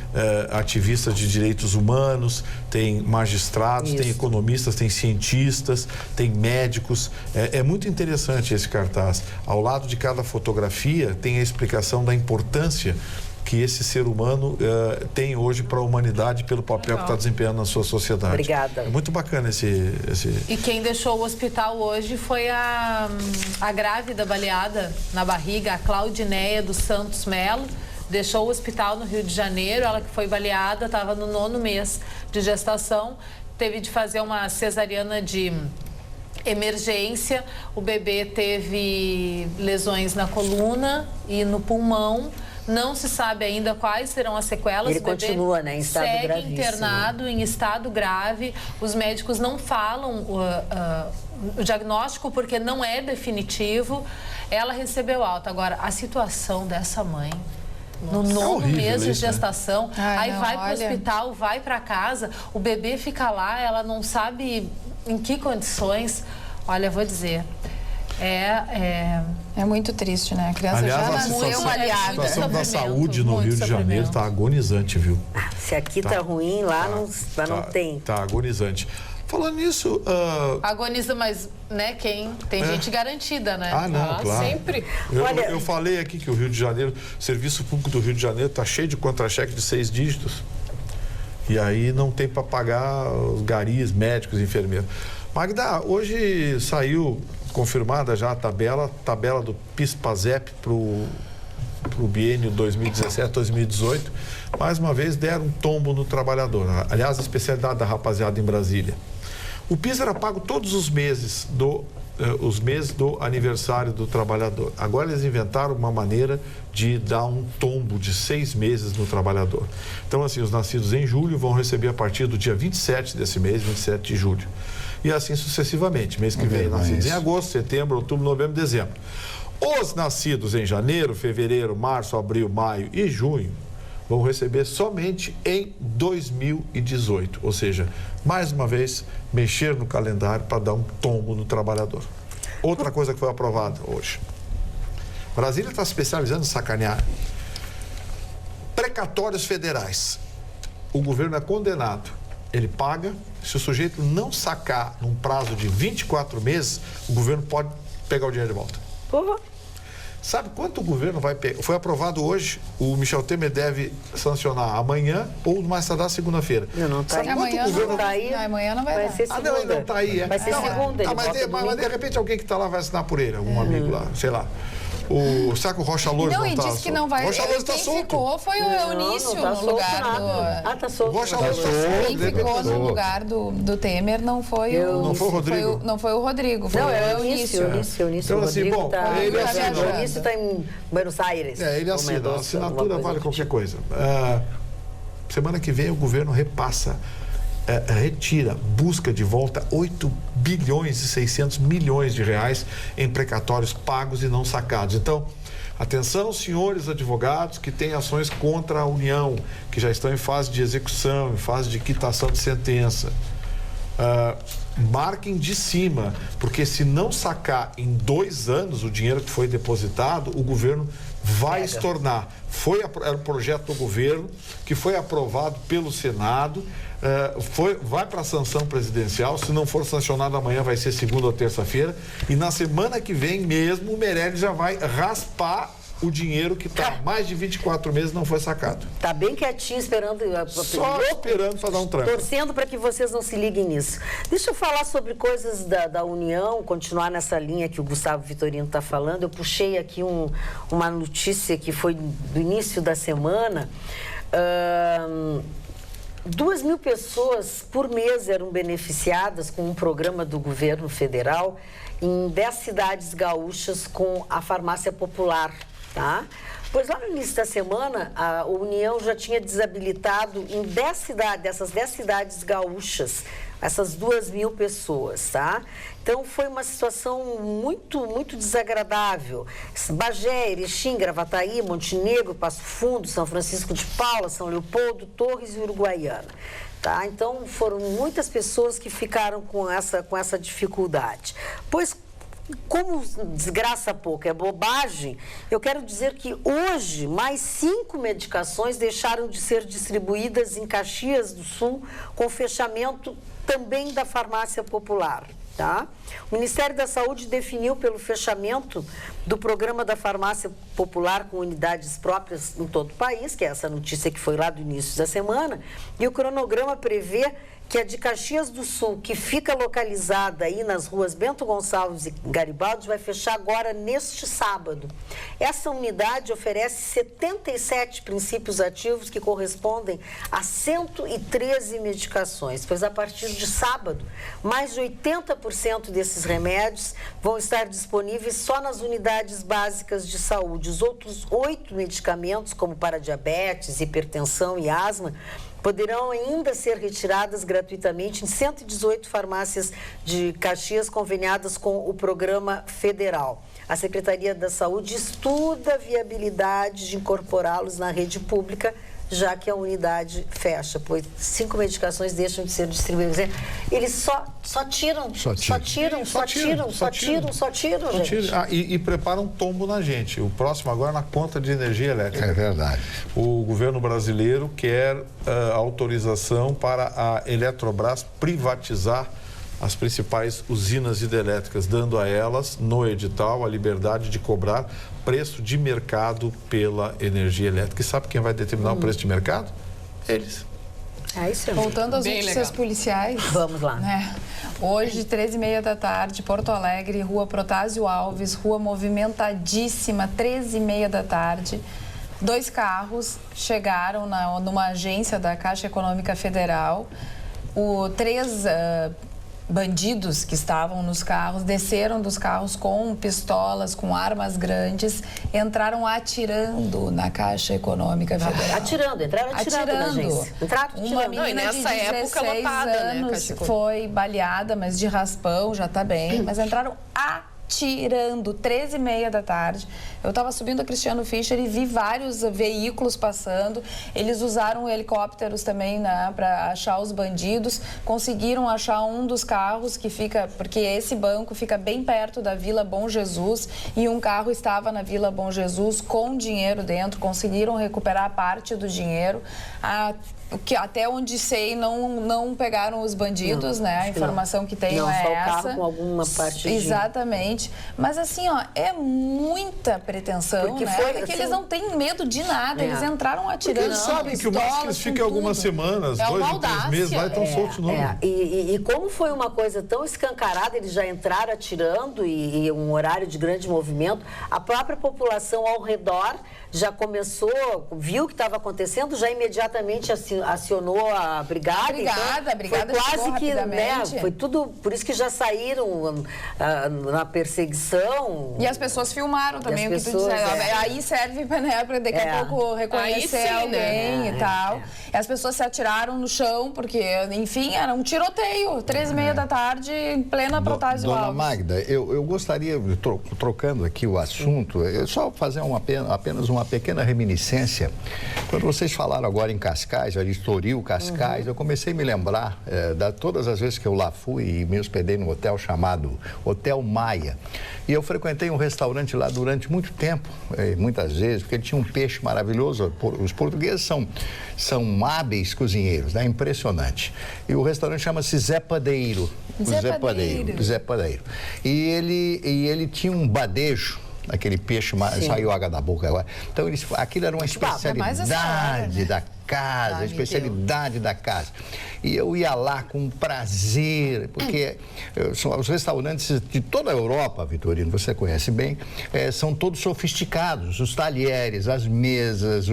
ativistas de direitos humanos, tem magistrados, tem economistas, tem cientistas, tem médicos. É muito interessante esse cartaz. Ao lado de cada fotografia tem a explicação da importância que esse ser humano tem hoje para a humanidade pelo papel que está desempenhando na sua sociedade. Obrigada. É muito bacana esse... E quem deixou o hospital hoje foi a grávida baleada na barriga, a Claudineia dos Santos Melo. Deixou o hospital no Rio de Janeiro, ela que foi baleada, estava no 9º mês de gestação, teve de fazer uma cesariana de emergência. O bebê teve lesões na coluna e no pulmão. Não se sabe ainda quais serão as sequelas. Ele continua, né, em estado segue gravíssimo. internado em estado grave. Os médicos não falam o diagnóstico porque não é definitivo. Ela recebeu alta. Agora, a situação dessa mãe... No 9º mês de gestação, aí vai para o hospital, vai para casa, o bebê fica lá, ela não sabe em que condições. Olha, vou dizer, é muito triste, né? A criança já nasceu baleada. A situação da saúde no Rio de Janeiro está agonizante, viu? Se aqui tá ruim, lá não tem. Está agonizante. Falando nisso... Agoniza, mas, né, tem gente garantida, né? Ah, não, claro. Sempre. Eu falei aqui que o Rio de Janeiro, o Serviço Público do Rio de Janeiro está cheio de contra-cheque de 6 dígitos. E aí não tem para pagar os garis, médicos, enfermeiros. Magda, hoje saiu confirmada já a tabela do PIS/PASEP para o biênio 2017-2018. Mais uma vez deram um tombo no trabalhador. Aliás, a especialidade da rapaziada em Brasília. O PIS era pago todos os meses do aniversário do trabalhador. Agora eles inventaram uma maneira de dar um tombo de 6 meses no trabalhador. Então, assim, os nascidos em julho vão receber a partir do dia 27 desse mês, 27 de julho. E assim sucessivamente. Mês que vem, nascidos em agosto, setembro, outubro, novembro, dezembro. Os nascidos em janeiro, fevereiro, março, abril, maio e junho vão receber somente em 2018. Ou seja, mais uma vez, mexer no calendário para dar um tombo no trabalhador. Outra coisa que foi aprovada hoje. Brasília está se especializando em sacanear. Precatórios federais. O governo é condenado. Ele paga. Se o sujeito não sacar num prazo de 24 meses, o governo pode pegar o dinheiro de volta. Porra. Sabe quanto o governo vai pegar? Foi aprovado hoje, o Michel Temer deve sancionar amanhã ou mais tardar segunda-feira. Não tá aí. Amanhã o governo não tá aí. Amanhã não vai dar. Ser segunda. Não, ele não tá aí. Vai ser segunda. Mas de repente alguém que está lá vai assinar por ele, algum amigo lá, sei lá. Será que o Rocha Loures não está? Não, e disse que não vai... Rocha Loures está quem solto. ficou foi o Eunício no lugar do... Tá solto. Rocha Loures está solto. Quem ficou no lugar do Temer não foi o... Não foi o Rodrigo? Não foi o Rodrigo, foi o Eunício. Então, assim, bom, ele assinou. O Eunício está em Buenos Aires. Ele assina. A assinatura vale qualquer coisa. Semana que vem o governo repassa, retira, busca de volta 8 bilhões e 600 milhões de reais em precatórios pagos e não sacados. Então, atenção, senhores advogados que têm ações contra a União, que já estão em fase de execução, em fase de quitação de sentença. Marquem de cima, porque se não sacar em 2 anos o dinheiro que foi depositado, o governo vai estornar. Era um projeto do governo que foi aprovado pelo Senado, vai para a sanção presidencial. Se não for sancionado amanhã, vai ser segunda ou terça-feira. E na semana que vem mesmo, o Meirelles já vai raspar o dinheiro que está mais de 24 meses não foi sacado. Tá bem quietinho esperando. Só esperando para dar um tranco. Torcendo para que vocês não se liguem nisso. Deixa eu falar sobre coisas da União, continuar nessa linha que o Gustavo Vitorino está falando. Eu puxei aqui uma notícia que foi do início da semana. 2.000 pessoas por mês eram beneficiadas com um programa do governo federal em 10 cidades gaúchas com a farmácia popular. Tá? Pois lá no início da semana, a União já tinha desabilitado em 10 cidades, dessas 10 cidades gaúchas, essas 2.000 pessoas, tá? Então, foi uma situação muito, muito desagradável. Bagé, Erechim, Gravataí, Montenegro, Passo Fundo, São Francisco de Paula, São Leopoldo, Torres e Uruguaiana. Tá? Então, foram muitas pessoas que ficaram com essa dificuldade. Pois, como desgraça pouco é bobagem, eu quero dizer que hoje mais 5 medicações deixaram de ser distribuídas em Caxias do Sul com fechamento também da farmácia popular. Tá? O Ministério da Saúde definiu pelo fechamento do programa da farmácia popular com unidades próprias em todo o país, que é essa notícia que foi lá do início da semana, e o cronograma prevê que a de Caxias do Sul, que fica localizada aí nas ruas Bento Gonçalves e Garibaldi, vai fechar agora neste sábado. Essa unidade oferece 77 princípios ativos que correspondem a 113 medicações, pois a partir de sábado, mais de 80% desses remédios vão estar disponíveis só nas unidades básicas de saúde. Os outros 8 medicamentos, como para diabetes, hipertensão e asma, poderão ainda ser retiradas gratuitamente em 118 farmácias de Caxias conveniadas com o programa federal. A Secretaria da Saúde estuda a viabilidade de incorporá-los na rede pública, já que a unidade fecha, pois 5 medicações deixam de ser distribuídas. Eles só tiram, gente. E preparam um tombo na gente. O próximo agora na conta de energia elétrica. É verdade. O governo brasileiro quer autorização para a Eletrobras privatizar as principais usinas hidrelétricas, dando a elas, no edital, a liberdade de cobrar preço de mercado pela energia elétrica. E sabe quem vai determinar o preço de mercado? Eles. É isso aí. Voltando às notícias policiais. Vamos lá. Hoje, 13h30 da tarde, Porto Alegre, Rua Protásio Alves, rua movimentadíssima, 13h30 da tarde. 2 carros chegaram numa agência da Caixa Econômica Federal. 3 bandidos que estavam nos carros desceram dos carros com pistolas, com armas grandes, entraram atirando na Caixa Econômica Federal. Entraram atirando na agência. Uma menina de 16 anos foi baleada, mas de raspão, já está bem, mas entraram atirando, 13h30 da tarde. Eu estava subindo a Cristiano Fischer e vi vários veículos passando. Eles usaram helicópteros também, né, para achar os bandidos. Conseguiram achar um dos carros que fica, porque esse banco fica bem perto da Vila Bom Jesus, e um carro estava na Vila Bom Jesus com dinheiro dentro. Conseguiram recuperar parte do dinheiro. Até onde sei, não pegaram os bandidos, né? A informação que tenho é só essa. O carro com alguma parte Exatamente. Mas assim, é muita pretensão, porque né? Porque eles não têm medo de nada. Eles entraram atirando. Porque eles sabem que o mais que eles ficam algumas semanas, 2 ou 3 meses lá e estão soltos não. E como foi uma coisa tão escancarada, eles já entraram atirando e um horário de grande movimento, a própria população ao redor já começou, viu o que estava acontecendo, já imediatamente acionou a brigada. A brigada foi quase que, né, foi tudo, por isso que já saíram na perseguição. E as pessoas filmaram também o que tu disse. Aí serve para daqui a pouco reconhecer alguém e tal. E as pessoas se atiraram no chão, porque, enfim, era um tiroteio, 13h30 da tarde, em plena Protásio Alves. Dona Magda, eu gostaria, trocando aqui o assunto, só fazer apenas uma pequena reminiscência. Quando vocês falaram agora em Cascais, ali Estoril, Cascais, eu comecei a me lembrar todas as vezes que eu lá fui e me hospedei num hotel chamado Hotel Maia. E eu frequentei um restaurante lá durante muito tempo, muitas vezes, porque ele tinha um peixe maravilhoso. Os portugueses são hábeis cozinheiros, né? Impressionante. E o restaurante chama-se Zé Padeiro. Zé Padeiro. E ele tinha um badejo, aquele peixe, saiu água da boca agora. Então, aquilo era uma especialidade da casa, a especialidade da casa. E eu ia lá com prazer, porque os restaurantes de toda a Europa, Vitorino, você conhece bem, são todos sofisticados. Os talheres, as mesas,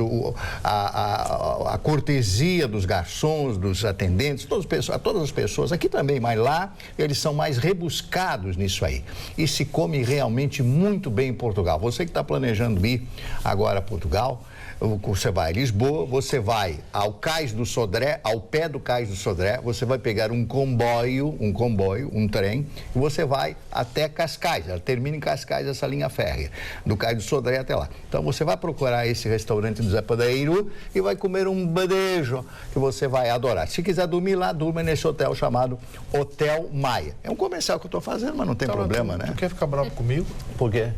a cortesia dos garçons, dos atendentes, todas as pessoas, aqui também, mas lá eles são mais rebuscados nisso aí. E se come realmente muito bem em Portugal. Você que está planejando ir agora a Portugal, você vai a Lisboa, você vai ao Cais do Sodré, ao pé do Cais do Sodré, você vai pegar um comboio, um trem, e você vai até Cascais. Ela termina em Cascais, essa linha férrea, do Cais do Sodré até lá. Então você vai procurar esse restaurante do Zé Padeiro e vai comer um badejo que você vai adorar. Se quiser dormir lá, durma nesse hotel chamado Hotel Maia. É um comercial que eu estou fazendo, mas não tem problema, né? Tu quer ficar bravo comigo? Por quê?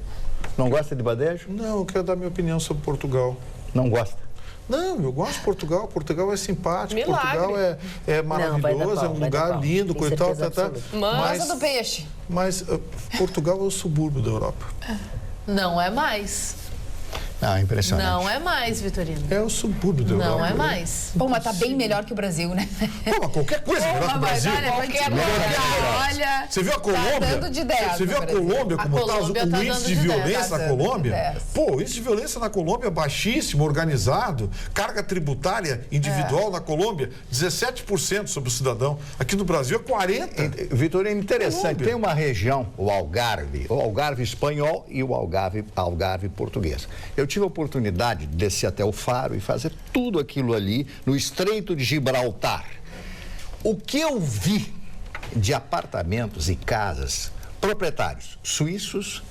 Não gosta de badejo? Não, eu quero dar minha opinião sobre Portugal. Não gosta? Não, eu gosto de Portugal. Portugal é simpático. Milagre. Portugal é maravilhoso, é um lugar lindo, coisa e tal. Mansa do peixe. Mas Portugal é o subúrbio da Europa. Não é mais. Não, impressionante. Não é mais, Vitorino. É o subúrbio da Europa. Não é mais. Bom, mas tá bem melhor que o Brasil, né? Pô, mas qualquer coisa é melhor que o Brasil. Olha, Você viu a Colômbia? Tá dando de 10 Você viu a Colômbia, como está o índice de violência na Colômbia? Pô, o índice de violência na Colômbia é baixíssimo, organizado. Carga tributária individual na Colômbia, 17% sobre o cidadão. Aqui no Brasil é 40%. Vitorino, interessante. Tem uma região, o Algarve espanhol e o Algarve português. Eu tive a oportunidade de descer até o Faro e fazer tudo aquilo ali no Estreito de Gibraltar. O que eu vi de apartamentos e casas, proprietários suíços,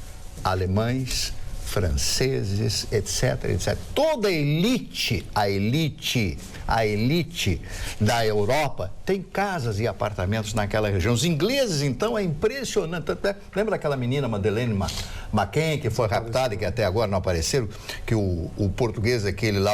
alemães, franceses, etc, etc. Toda a elite da Europa tem casas e apartamentos naquela região. Os ingleses, então, é impressionante. Lembra daquela menina Madeleine McCann, que foi raptada e que até agora não apareceram? Que o português, aquele lá,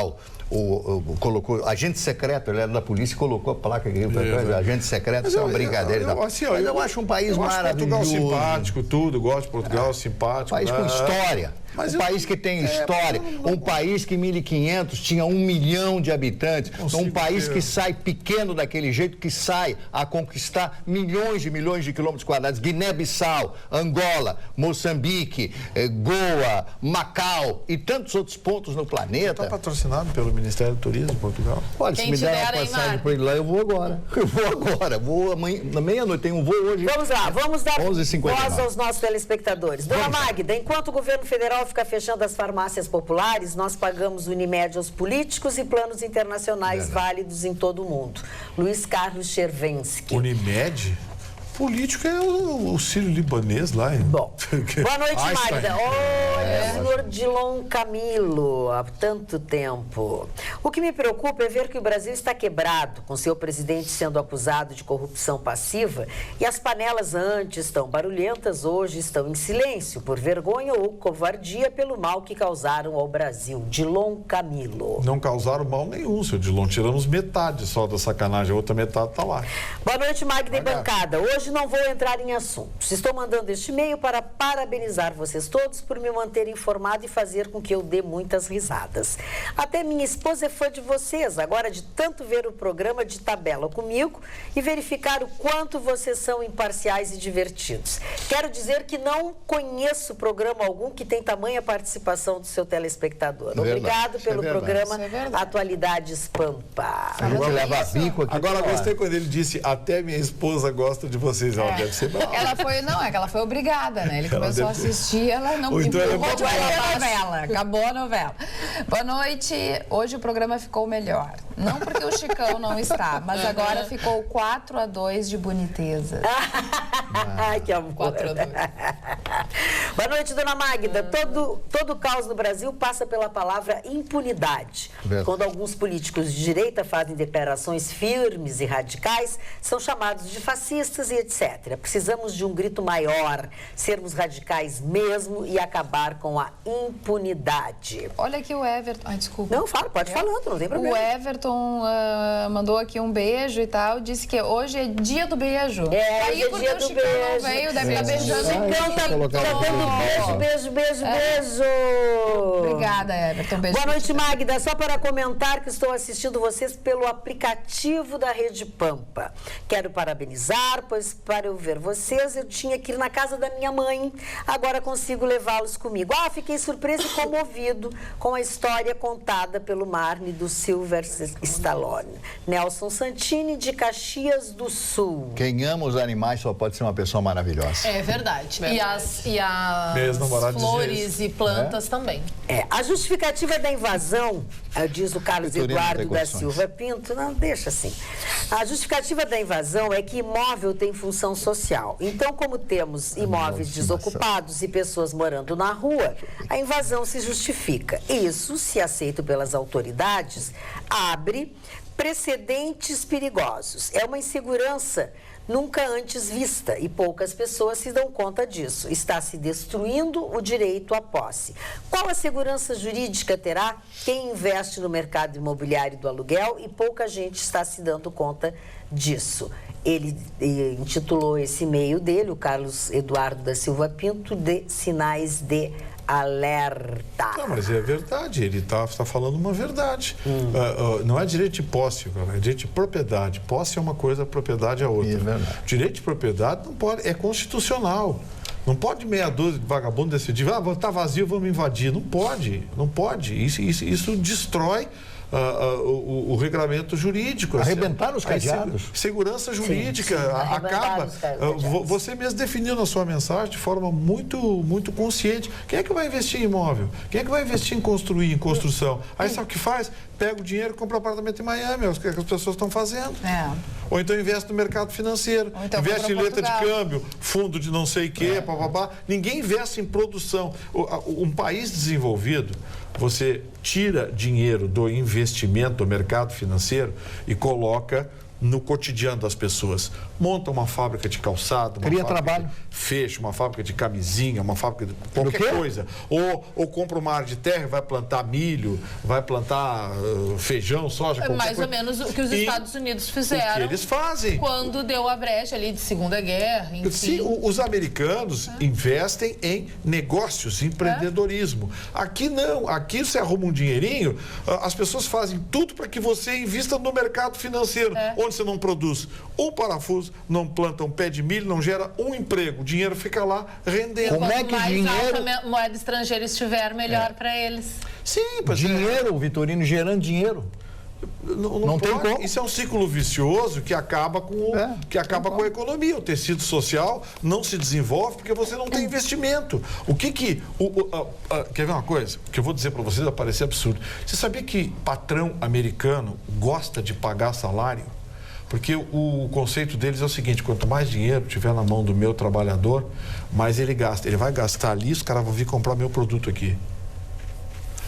colocou agente secreto, ele era da polícia e colocou a placa aqui para trás, agente secreto, isso é uma brincadeira. Mas eu acho um país maravilhoso. Portugal simpático, tudo, gosto de Portugal, simpático. País com história. Um país que tem história, um país que em 1500 tinha 1 milhão de habitantes, um país que sai pequeno daquele jeito, que sai a conquistar milhões de quilômetros quadrados, Guiné-Bissau, Angola, Moçambique, Goa, Macau e tantos outros pontos no planeta. Está patrocinado pelo Ministério do Turismo de Portugal. Olha, se me der uma passagem para ir lá, eu vou agora. Vou amanhã, na meia-noite, tem um voo hoje. Vamos lá, vamos dar 11h59. voz aos nossos telespectadores. Dona Magda, enquanto o governo federal fica fechando as farmácias populares, nós pagamos Unimed aos políticos e planos internacionais válidos em todo o mundo. Luiz Carlos Chervensky. Unimed? Político é o sírio-libanês lá, hein? Bom, boa noite, Magda. Olha, senhor Dilon Camilo, há tanto tempo. O que me preocupa é ver que o Brasil está quebrado, com seu presidente sendo acusado de corrupção passiva e as panelas antes tão barulhentas hoje estão em silêncio, por vergonha ou covardia pelo mal que causaram ao Brasil. Dilon Camilo. Não causaram mal nenhum, seu Dilon. Tiramos metade só da sacanagem, a outra metade está lá. Boa noite, Magda e bancada. Hoje não vou entrar em assuntos. Estou mandando este e-mail para parabenizar vocês todos por me manter informado e fazer com que eu dê muitas risadas. Até minha esposa é fã de vocês, agora de tanto ver o programa de tabela comigo e verificar o quanto vocês são imparciais e divertidos. Quero dizer que não conheço programa algum que tem tamanha participação do seu telespectador. Obrigado pelo programa Atualidades Pampa. A gente leva bico aqui. Agora, gostei quando ele disse, até minha esposa gosta de vocês. Ela deve ser brava. Ela foi, não, é que ela foi obrigada, né? Ele começou a assistir, ela não Ou então empurrou a novela. Acabou a novela. Boa noite. Hoje o programa ficou melhor. Não porque o Chicão não está, mas agora ficou 4-2 de boniteza. Ai, que amor. 4-2. Boa noite, dona Magda. Todo caos no Brasil passa pela palavra impunidade. Quando alguns políticos de direita fazem declarações firmes e radicais, são chamados de fascistas e etc. Precisamos de um grito maior, sermos radicais mesmo e acabar com a impunidade. Olha aqui o Everton. Ai, desculpa. Não, fala, pode falando, não tem problema. O Everton mandou aqui um beijo e tal, disse que hoje é dia do beijo. Aí, porque dia o do Chicão beijo. não veio, deve estar beijando. O Chicão tá dando beijo. Obrigada, Everton. Beijo. Boa noite, Magda. Só para comentar que estou assistindo vocês pelo aplicativo da Rede Pampa. Quero parabenizar, pois para eu ver vocês, eu tinha que ir na casa da minha mãe. Agora consigo levá-los comigo. Fiquei surpreso e comovido com a história contada pelo Marne do Silver Stallone. Nelson Santini, de Caxias do Sul. Quem ama os animais só pode ser uma pessoa maravilhosa. É verdade. E as flores e plantas também. A justificativa da invasão, diz o Carlos Eduardo da Silva Pinto, não, deixa assim. A justificativa da invasão é que imóvel tem função social. Então, como temos imóveis desocupados e pessoas morando na rua, a invasão se justifica. Isso, se aceito pelas autoridades, abre precedentes perigosos. É uma insegurança nunca antes vista e poucas pessoas se dão conta disso. Está se destruindo o direito à posse. Qual a segurança jurídica terá quem investe no mercado imobiliário do aluguel e pouca gente está se dando conta disso? Ele intitulou esse e-mail dele, o Carlos Eduardo da Silva Pinto, de Sinais de alerta. Não, mas é verdade, ele está falando uma verdade. Não é direito de posse, cara, é direito de propriedade. Posse é uma coisa, propriedade é outra. É verdade. Direito de propriedade não pode, é constitucional. Não pode meia dúzia de vagabundo decidir, tá vazio, vamos invadir. Não pode, não pode. Isso destrói o regulamento jurídico. Arrebentar os cadeados. Segurança jurídica acaba. Você mesmo definiu na sua mensagem de forma muito consciente. Quem é que vai investir em imóvel? Quem é que vai investir em construir, em construção? Aí sabe o que faz? Pega o dinheiro e compra um apartamento em Miami, é o que as pessoas estão fazendo. Ou então investe no mercado financeiro, então investe em letra de câmbio, fundo de não sei o quê, papapá. Ninguém investe em produção. Um país desenvolvido, você tira dinheiro do investimento do mercado financeiro e coloca no cotidiano das pessoas. Monta uma fábrica de calçado, cria trabalho, fecha uma fábrica de camisinha, uma fábrica de qualquer coisa. Ou compra uma área de terra e vai plantar milho, vai plantar feijão, soja, qualquer mais coisa. ou menos o que os Estados Unidos fizeram. O que eles fazem. Quando deu a brecha ali de Segunda Guerra, enfim. Sim, os americanos investem em negócios, em empreendedorismo. Aqui não, aqui você arruma um dinheirinho, as pessoas fazem tudo para que você invista no mercado financeiro, onde você não produz um parafuso, não planta um pé de milho, não gera um emprego, o dinheiro fica lá rendendo. Como é que mais alta moeda estrangeira estiver, melhor para eles. Sim, dinheiro, Vitorino, gerando dinheiro. Não tem como. Isso é um ciclo vicioso que acaba com a economia. O tecido social não se desenvolve porque você não tem investimento. Quer ver uma coisa? Que eu vou dizer para vocês, vai parecer absurdo. Você sabia que patrão americano gosta de pagar salário? Porque o conceito deles é o seguinte: quanto mais dinheiro tiver na mão do meu trabalhador, mais ele gasta. Ele vai gastar ali, os caras vão vir comprar meu produto aqui.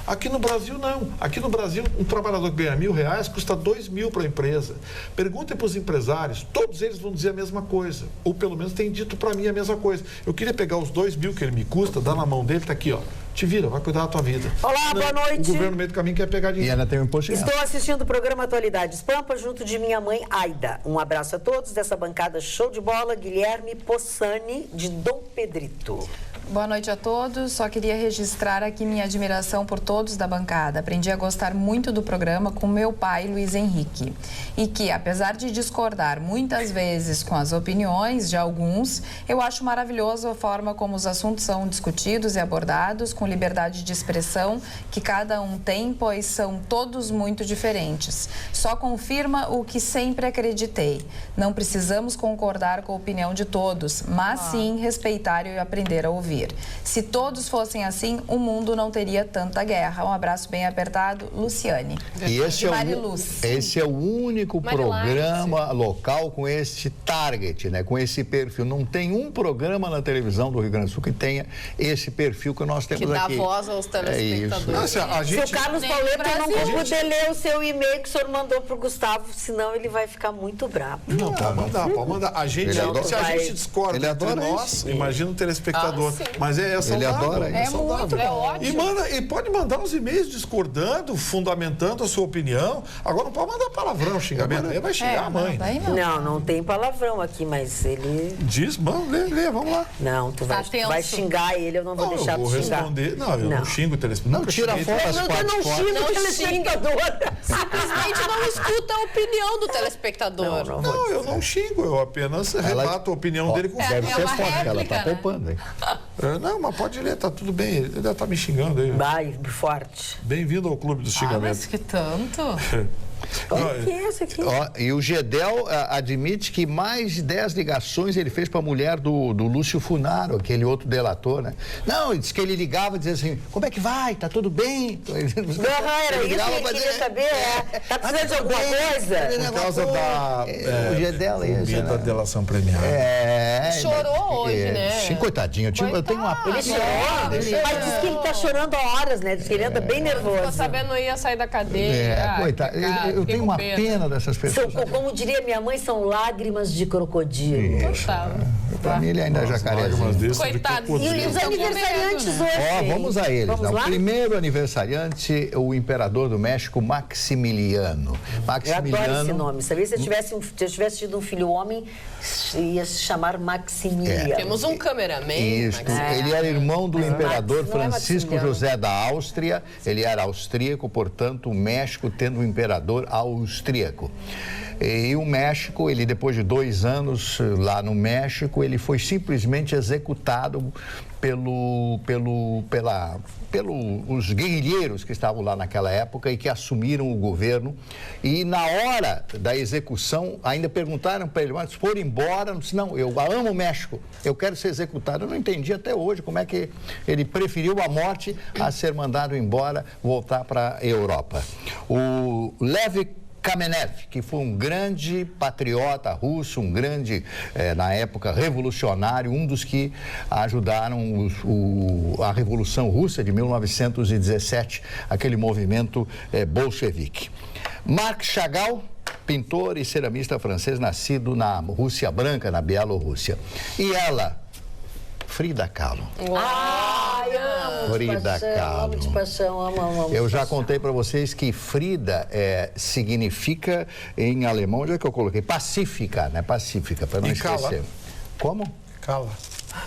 Aqui no Brasil, não. Aqui no Brasil, um trabalhador que ganha R$1.000 custa R$2.000 para a empresa. Perguntem para os empresários, todos eles vão dizer a mesma coisa. Ou pelo menos têm dito para mim a mesma coisa. Eu queria pegar os R$2.000 que ele me custa, dar na mão dele, tá aqui, ó. Te vira, vai cuidar da tua vida. Olá, boa noite. O governo no meio do caminho quer pegar dinheiro. E ainda tem um imposto. Estou assistindo o programa Atualidades Pampa junto de minha mãe Aida. Um abraço a todos dessa bancada show de bola, Guilherme Possani, de Dom Pedrito. Boa noite a todos. Só queria registrar aqui minha admiração por todos da bancada. Aprendi a gostar muito do programa com meu pai, Luiz Henrique. E que, apesar de discordar muitas vezes com as opiniões de alguns, eu acho maravilhoso a forma como os assuntos são discutidos e abordados, com liberdade de expressão que cada um tem, pois são todos muito diferentes. Só confirma o que sempre acreditei. Não precisamos concordar com a opinião de todos, mas sim respeitar e aprender a ouvir. Se todos fossem assim, o mundo não teria tanta guerra. Um abraço bem apertado, Luciane. E esse é o único programa local com esse target, né? Com esse perfil. Não tem um programa na televisão do Rio Grande do Sul que tenha esse perfil que nós temos aqui. Que dá voz aos telespectadores. Seu Carlos Pauleta, eu não vou poder ler o seu e-mail que o senhor mandou para o Gustavo, senão ele vai ficar muito bravo. Não, pode mandar. Se a gente discorda entre nós, imagina o telespectador. Mas é saudável. Ele adora isso. É ótimo. E pode mandar uns e-mails discordando, fundamentando a sua opinião. Agora não pode mandar palavrão, xingamento. Aí vai xingar a mãe. Não tem palavrão aqui, mas ele... Diz, lê, vamos lá. Não, tu vai xingar ele, eu não vou deixar de xingar. Responder. Não, eu não xingo o telespectador. Não, tira fora as partes. Eu não xingo o telespectador. Simplesmente não escuta a opinião do telespectador. Não, eu não xingo, eu apenas rebato a opinião dele com deve ser forte, réplica, ela tá poupando, hein? Não, mas pode ler, tá tudo bem. Ele ainda tá me xingando aí. Vai, forte. Bem-vindo ao clube dos xingamentos. Mas que tanto? Olha que é isso aqui. E o Gedel admite que mais de 10 ligações ele fez para a mulher do Lúcio Funaro, aquele outro delator, né? Não, ele disse que ele ligava e dizia assim, como é que vai? Tá tudo bem? Era isso que ele queria saber. Tá precisando de alguma coisa? Por causa da... o Gedel da delação premiada. Chorou hoje, né? Sim, coitadinho. Eu tenho uma pena. Ele chorou, mas diz que ele tá chorando há horas, né? Diz que ele anda bem nervoso. Ficou sabendo ia sair da cadeia. Coitado. Eu tenho uma pena dessas pessoas. Como diria minha mãe, são lágrimas de crocodilo. Para mim, ele ainda é jacarezinho. Coitado. E os aniversariantes hoje. Vamos a eles. Vamos lá? O primeiro aniversariante, o imperador do México, Maximiliano. Eu adoro esse nome. Sabia? Se eu tivesse tido um filho homem, ia se chamar Maximiliano. Temos um cameraman. Isso, Ele era irmão do imperador não é Francisco Maximiliano. José da Áustria. Ele era austríaco, portanto, o México tendo um imperador austríaco. E o México, ele depois de 2 anos lá no México, ele foi simplesmente executado pelos guerrilheiros que estavam lá naquela época e que assumiram o governo. E na hora da execução, ainda perguntaram para ele, mas foram embora? Ele disse, não, eu amo o México, eu quero ser executado. Eu não entendi até hoje como é que ele preferiu a morte a ser mandado embora, voltar para a Europa. O Lev Kamenev, que foi um grande patriota russo, um grande, na época, revolucionário, um dos que ajudaram a Revolução Russa de 1917, aquele movimento bolchevique. Marc Chagall, pintor e ceramista francês, nascido na Rússia Branca, na Bielorrússia. E ela, Frida Kahlo. Ai, amo Frida Kahlo. Amo de paixão, amo. Eu já contei para vocês que Frida significa em alemão, onde é que eu coloquei? Pacífica, né? Pacífica, para não esquecer. Como? Cala.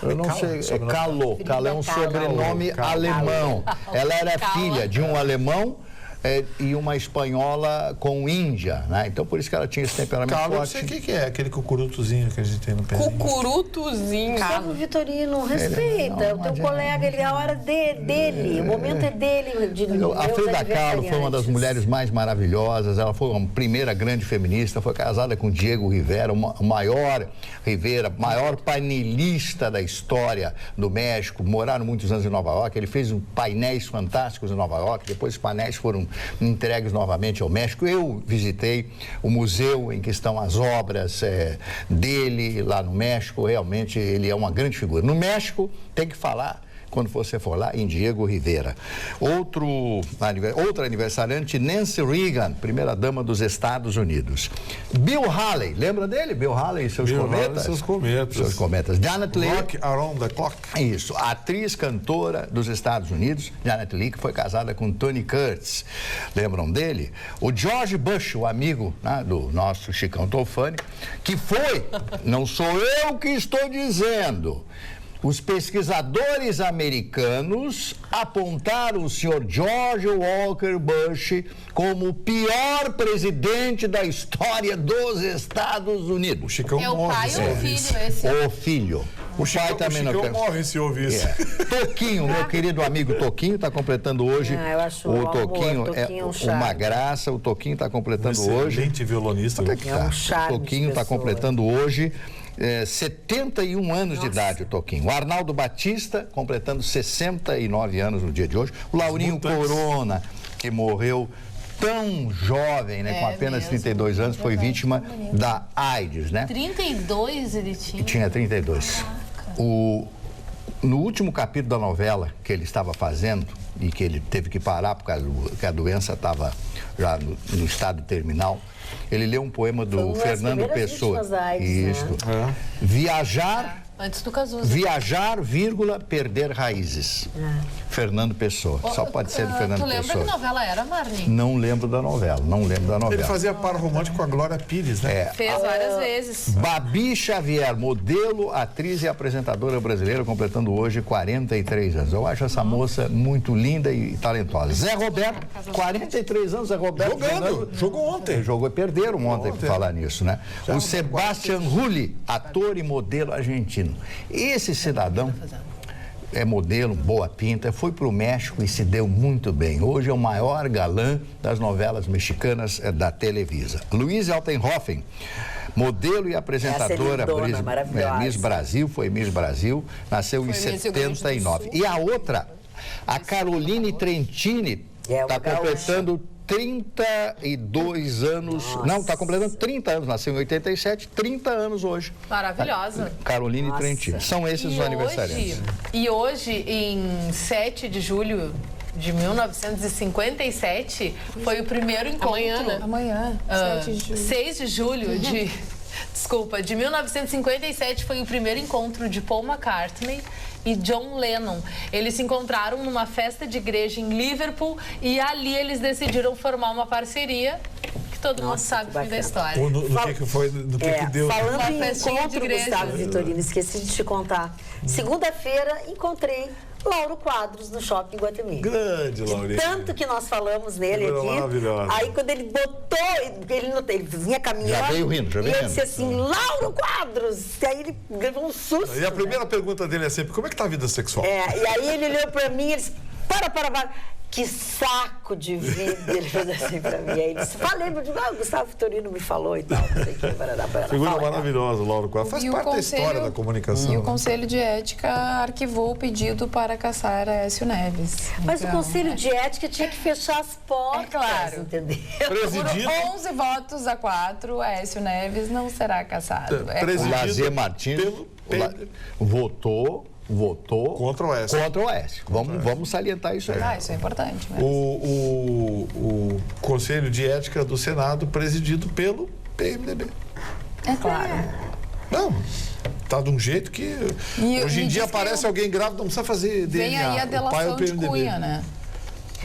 Eu não sei. Kahlo. Kahlo é um sobrenome alemão. Ela era filha de um alemão e uma espanhola com Índia, né? Então, por isso que ela tinha esse temperamento Calo, eu forte. sei o que é, aquele cucurutozinho que a gente tem no pezinho. Cucurutuzinho. Sabe, Vitorino, respeita. O teu colega, ele é a hora dele. O momento é dele. A Frida Kahlo foi uma das mulheres mais maravilhosas. Ela foi uma primeira grande feminista. Foi casada com Diego Rivera, o maior painelista da história do México. Moraram muitos anos em Nova York. Ele fez painéis fantásticos em Nova York. Depois os painéis foram entregues novamente ao México. Eu visitei o museu em que estão as obras dele lá no México. Realmente ele é uma grande figura. No México tem que falar, quando você for lá, em Diego Rivera. Outra aniversariante, Nancy Reagan, primeira-dama dos Estados Unidos. Bill Haley, lembra dele? Bill Haley e seus cometas? Seus cometas. Seus cometas. Janet Leigh. Rock Around the Clock. Isso, atriz, cantora dos Estados Unidos, Janet Leigh, que foi casada com Tony Curtis. Lembram dele? O George Bush, o amigo, né, do nosso Chicão Tofani, que foi, não sou eu que estou dizendo, os pesquisadores americanos apontaram o senhor George Walker Bush como o pior presidente da história dos Estados Unidos. O Chicão É o morre. pai ou o filho esse? O filho. O pai também não Chicão quer. morre se ouvir isso. Toquinho, meu querido amigo Toquinho, está completando hoje. Eu acho o Toquinho Toquinho é um uma charme. graça. O Toquinho está completando hoje. Excelente violonista. Onde é que É um tá? charme O Toquinho de está pessoa. completando hoje 71 anos de idade, o Toquinho. O Arnaldo Batista, completando 69 anos no dia de hoje. O Laurinho Corona, que morreu tão jovem, né, com apenas mesmo. 32 anos, foi vítima da AIDS, né? 32 ele tinha? Tinha 32. No último capítulo da novela que ele estava fazendo, e que ele teve que parar por causa que a doença estava já no estado terminal, ele leu um poema do uma das Fernando primeiras Pessoa. vítimas da AIDS, Isso. né? Viajar, Antes do Cazuza. viajar, vírgula, perder raízes. Fernando Pessoa. Só pode ser do Fernando Tu lembra Pessoa. que novela era, Marlene? Não lembro da novela, Ele fazia par romântico com a Glória Pires, né? Fez várias vezes. Babi Xavier, modelo, atriz e apresentadora brasileira, completando hoje 43 anos. Eu acho essa moça muito linda e talentosa. Zé Roberto, 43 anos, Zé Roberto. Jogou ontem. Jogou e perderam ontem por falar nisso, né? O Sebastian Rulli, ator e modelo argentino. Esse cidadão é modelo, boa pinta, foi para o México e se deu muito bem. Hoje é o maior galã das novelas mexicanas da Televisa. Luiz Altenhofen, modelo e apresentadora, Miss Brasil, foi Miss Brasil, nasceu em 79. E a outra, a Caroline Trentini, está completando 32 anos. Nossa. Não, está completando 30 anos. Nasceu em 87, 30 anos hoje. Maravilhosa. Caroline Trentini. São esses os aniversariantes. E hoje, em 7 de julho de 1957, foi o primeiro encontro. Amanhã, né? Amanhã, 7 de julho. 6 de julho de... Desculpa, de 1957 foi o primeiro encontro de Paul McCartney e John Lennon. Eles se encontraram numa festa de igreja em Liverpool e ali eles decidiram formar uma parceria que todo mundo sabe o fim da história. Ou no que foi, no que deu. Falando Uma em festinha de encontro, igreja. Gustavo Vitorino, esqueci de te contar. Segunda-feira, encontrei Lauro Quadros no Shopping Guatemi. Grande, Laurinha. Tanto que nós falamos nele Figura aqui. maravilhosa. Aí quando ele botou, ele vinha caminhando. Já veio rindo, já veio E ele rindo. disse assim, Lauro Quadros. E aí ele levou um susto. E a primeira pergunta dele é sempre, como é que tá a vida sexual? E aí ele olhou pra mim e disse, para. Que saco de vida, ele fez assim pra mim. Aí ele disse, falei, o Gustavo Vitorino me falou e tal. Não sei o que, Figura Fala, maravilhosa, Lauro Quadros. Faz E o parte da conselho- história da comunicação. E o né? Conselho de Ética arquivou o pedido para caçar Aécio Neves. Mas Então, o Conselho de Ética tinha que fechar as portas, É claro. entendeu? Presidido, Por 11 votos a 4, Aécio Neves não será caçado. É O Presidido Lazer Martins votou contra o Oeste. contra o Oeste. Vamos salientar isso aí. isso é importante. Mas... O Conselho de Ética do Senado, presidido pelo PMDB. É claro. Não, tá de um jeito que E- hoje em e dia diz que aparece alguém grávido, não precisa fazer DNA. Vem aí a O pai é o delação de PMDB. Cunha, né?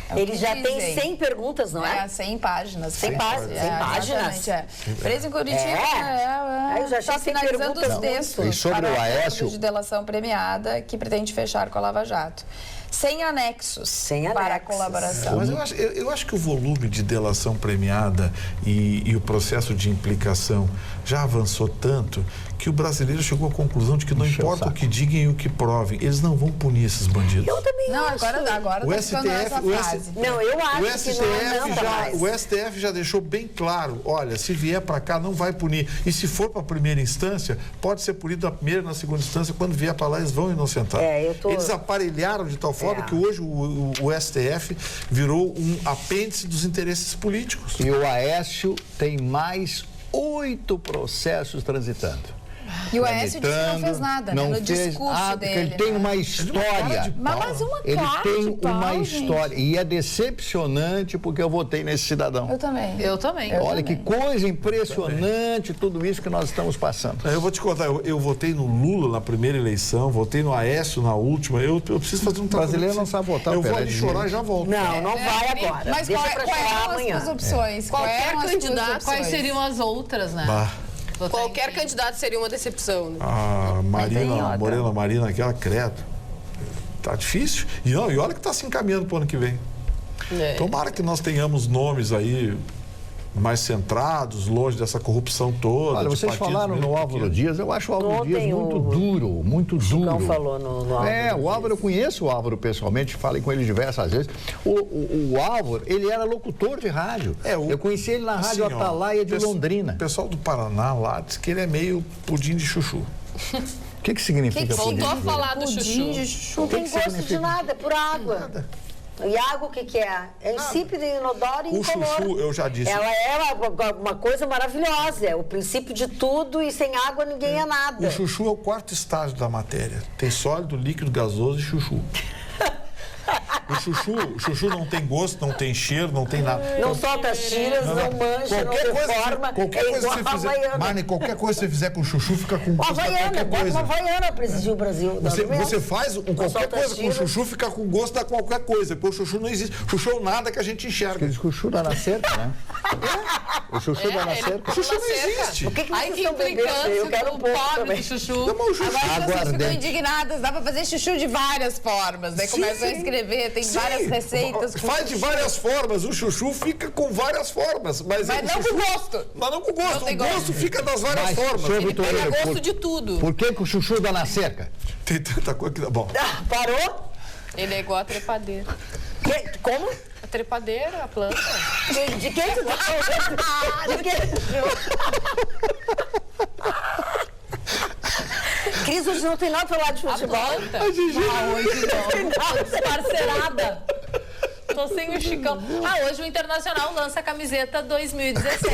É o Ele que já tem dizem. 100 perguntas, não é? 100 páginas. 100 páginas, 100 páginas. Exatamente, Preso em Curitiba. Aí eu já achei Está 100 finalizando perguntas os textos E sobre para o acordo Aécio? de delação premiada que pretende fechar com a Lava Jato. Sem anexos Sem para a anexos. colaboração. Mas eu acho que o volume de delação premiada e o processo de implicação já avançou tanto que o brasileiro chegou à conclusão de que não Encheu o importa o saco. que digam e o que provem, eles não vão punir esses bandidos. Eu também Não, acho. agora O tá ficando STF essa o fase. Não, eu acho que não anda mais. O STF já deixou bem claro, olha, se vier para cá não vai punir. E se for para a primeira instância, pode ser punido na primeira e na segunda instância, quando vier para lá eles vão inocentar. Eles aparelharam de tal forma que hoje o STF virou um apêndice dos interesses políticos. E o Aécio tem mais 8 processos transitando. E o Aécio disse que não fez nada, né? No discurso porque dele. ele tem né? uma história. Mas uma Ele cara tem de pau, uma gente. história. E é decepcionante porque eu votei nesse cidadão. Eu também. Eu também. Olha que coisa impressionante tudo isso que nós estamos passando. Eu vou te contar, eu votei no Lula na primeira eleição, votei no Aécio na última, eu preciso fazer um trabalho. O brasileiro não sabe votar, Eu vou Pelé ali dizia. chorar e já volto. Não vai agora. Mas Deixa qual pra chorar eram amanhã. as suas opções? Qualquer candidato, Quais seriam as outras, né? Bah. Qualquer candidato seria uma decepção. Né? A Morena Marina, aquela credo. Tá difícil. E olha que está se encaminhando para o ano que vem. Tomara que nós tenhamos nomes aí mais centrados, longe dessa corrupção toda. Olha, de vocês partidos falaram mesmo no Álvaro pequenos. Dias, eu acho o Álvaro Ontem Dias muito duro, muito duro. Chicão falou no Álvaro. O Álvaro, eu conheço o Álvaro pessoalmente, falei com ele diversas vezes. O Álvaro, ele era locutor de rádio. Eu conheci ele na Rádio Atalaia de Londrina. O pessoal do Paraná lá diz que ele é meio pudim de chuchu. O que significa pudim? Voltou a falar do Pudim de chuchu. chuchu. Não tem que gosto de significa? nada, é por água. E água o que é? É insípido, inodoro e O incolor. chuchu, eu já disse. Ela é uma coisa maravilhosa, é o princípio de tudo e sem água ninguém é nada. O chuchu é o quarto estágio da matéria. Tem sólido, líquido, gasoso e chuchu. O chuchu não tem gosto, não tem cheiro, não tem nada. Não solta as tiras, não mancha, não deforma, qualquer é coisa igual que a você fizer, Havaiana. Marne, qualquer coisa que você fizer com chuchu fica com gosto da Havaiana, qualquer bota coisa. uma Havaiana presidir o Brasil. Você faz qualquer solta coisa as com tiras. chuchu, fica com gosto da qualquer coisa. Porque o chuchu não existe. Chuchu é o nada que a gente enxerga. Aquele chuchu dá na cerca, né? O chuchu dá na cerca. O chuchu não existe. O que Ai, vocês que estão bebendo? implicância Eu quero com um o pouco pobre também. do chuchu. Não, mas o chuchu- Agora as pessoas ficam Aguardente. indignadas, dá pra fazer chuchu de várias formas, né? Começam a escrever, tem várias receitas. com Faz de chuchu. várias formas. O chuchu fica com várias formas. Mas Mas o não chuchu- com gosto. Mas não com gosto. Não tem O gosto gosto. fica das várias Mas, formas. senhor Pega Vitorino, gosto de tudo. por que o chuchu dá na cerca? Tem tanta coisa que dá. Bom, Parou? Ele é igual a trepadeira. Como? A trepadeira, a planta. De quem tu tá falando? De quem? Cris, hoje não tem nada pra falar de A futebol. planta. Ah, hoje não. Tô desparcerada. Tô sem o Chicão. Hoje o Internacional lança a camiseta 2017.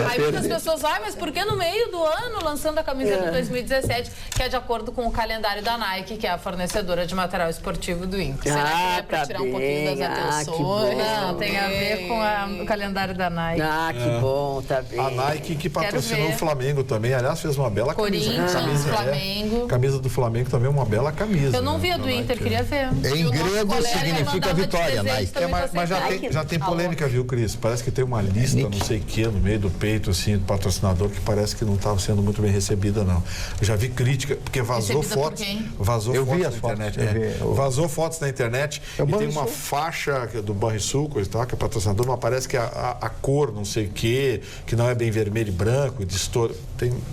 Aí muitas pessoas, mas por que no meio do ano lançando a camiseta 2017? Que é de acordo com o calendário da Nike, que é a fornecedora de material esportivo do Inter. Será que é pra tirar um pouquinho das atenções? que bom. Não, tem a ver com o calendário da Nike. Que bom, tá bem. a Nike que patrocinou ver. o Flamengo também. Aliás, fez uma bela camisa. Corinthians, Flamengo. Camisa do Flamengo também é uma bela camisa. Eu não né, vi a da do Nike. Inter, queria ver. Em E o nosso grego colega significa mandava te vitória, desejar Isso também tá mas já tem polêmica, viu, Cris? Parece que tem uma lista, não sei o que, no meio do peito, assim, do patrocinador, que parece que não estava sendo muito bem recebida, não. Eu já vi crítica, porque vazou Recebida fotos. por quem? Vazou Eu vi fotos as na fotos, internet. Vazou fotos na internet e tem uma faixa do Banrisul, coisa e tal, que é patrocinador, mas parece que a cor, não sei o que não é bem vermelho e branco,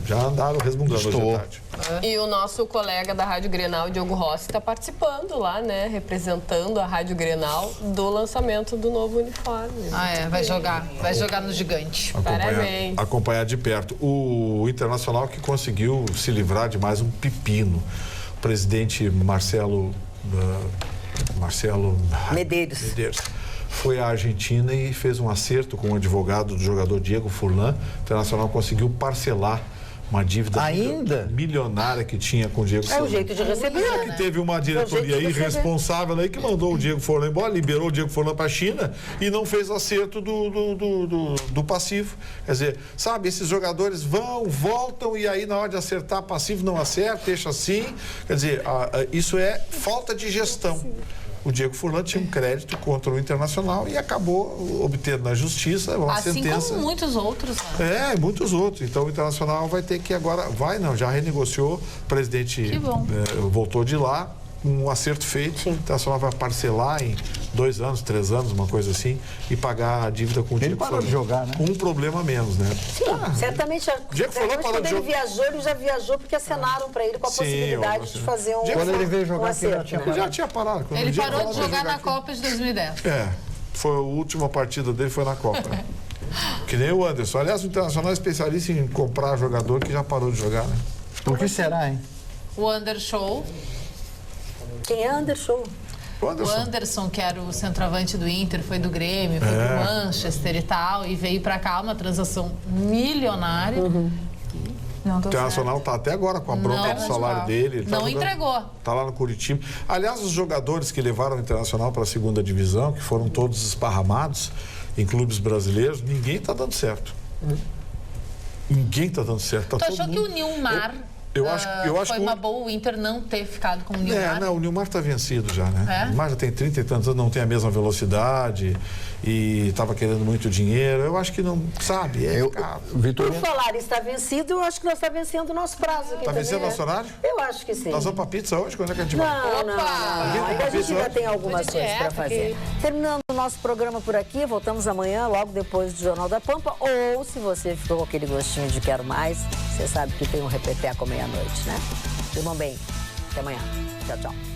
já andaram resmungando hoje à tarde. E o nosso colega da Rádio Grenal, Diogo Rossi, está participando lá, né? Representando a Rádio Grenal do lançamento do novo uniforme. Vai jogar no gigante. Parabéns. Acompanhar de perto. O Internacional que conseguiu se livrar de mais um pepino. O presidente Marcelo Medeiros foi à Argentina e fez um acerto com o advogado do jogador Diego Forlán. O Internacional conseguiu parcelar uma dívida milionária que tinha com o Diego Forlán. É o jeito de receber, né? Que teve uma diretoria irresponsável aí que mandou o Diego Forlán embora, liberou o Diego Forlán para a China e não fez acerto do passivo. Quer dizer, sabe, esses jogadores voltam e aí na hora de acertar passivo não acerta, deixa assim. Quer dizer, isso é falta de gestão. O Diego Forlán tinha um crédito contra o Internacional e acabou obtendo na justiça uma sentença. Assim como muitos outros. Né? Muitos outros. Então o Internacional vai ter que agora... já renegociou. O presidente voltou de lá, um acerto feito. Sim. O Internacional vai parcelar em 2 anos, 3 anos, uma coisa assim, e pagar a dívida com o Diego Forlán. Ele parou de jogar, né? Um problema menos, né? Sim, certamente. Diego Forlán parou de jogar. Quando ele viajou, ele já viajou porque acenaram para ele com a possibilidade de fazer um Quando ele veio jogar, ele já tinha parado. Ele parou de jogar na Copa de 2010. Foi a última partida dele, foi na Copa. Que nem o Anderson. Aliás, o Internacional é especialista em comprar jogador que já parou de jogar, né? Por que será, hein? O Anderson. Quem é Anderson? O Anderson, que era o centroavante do Inter, foi do Grêmio, foi pro Manchester e tal, e veio pra cá uma transação milionária. O Internacional está até agora com a bronca do salário dele. Ele não entregou. Está lá no Curitiba. Aliás, os jogadores que levaram o Internacional para a segunda divisão, que foram todos esparramados em clubes brasileiros, ninguém está dando certo. Ninguém está dando certo. Tu achou que o Nilmar... Eu acho foi uma boa o Inter não ter ficado com o Nilmar? O Nilmar está vencido já, né? O Nilmar já tem 30 e tantos anos, não tem a mesma velocidade e estava querendo muito dinheiro. Eu acho que não, sabe? Por falar está vencido, eu acho que nós está vencendo o nosso prazo aqui. Está vencendo o nosso horário? Eu acho que sim. Nós vamos para pizza hoje? Quando é que a gente vai? Não. Ainda a gente ainda tem algumas coisas para fazer. Terminando o nosso programa por aqui, voltamos amanhã, logo depois do Jornal da Pampa. Ou, se você ficou com aquele gostinho de quero mais, você sabe que tem um repeteco meia-noite, né? Durmam bem. Até amanhã. Tchau, tchau.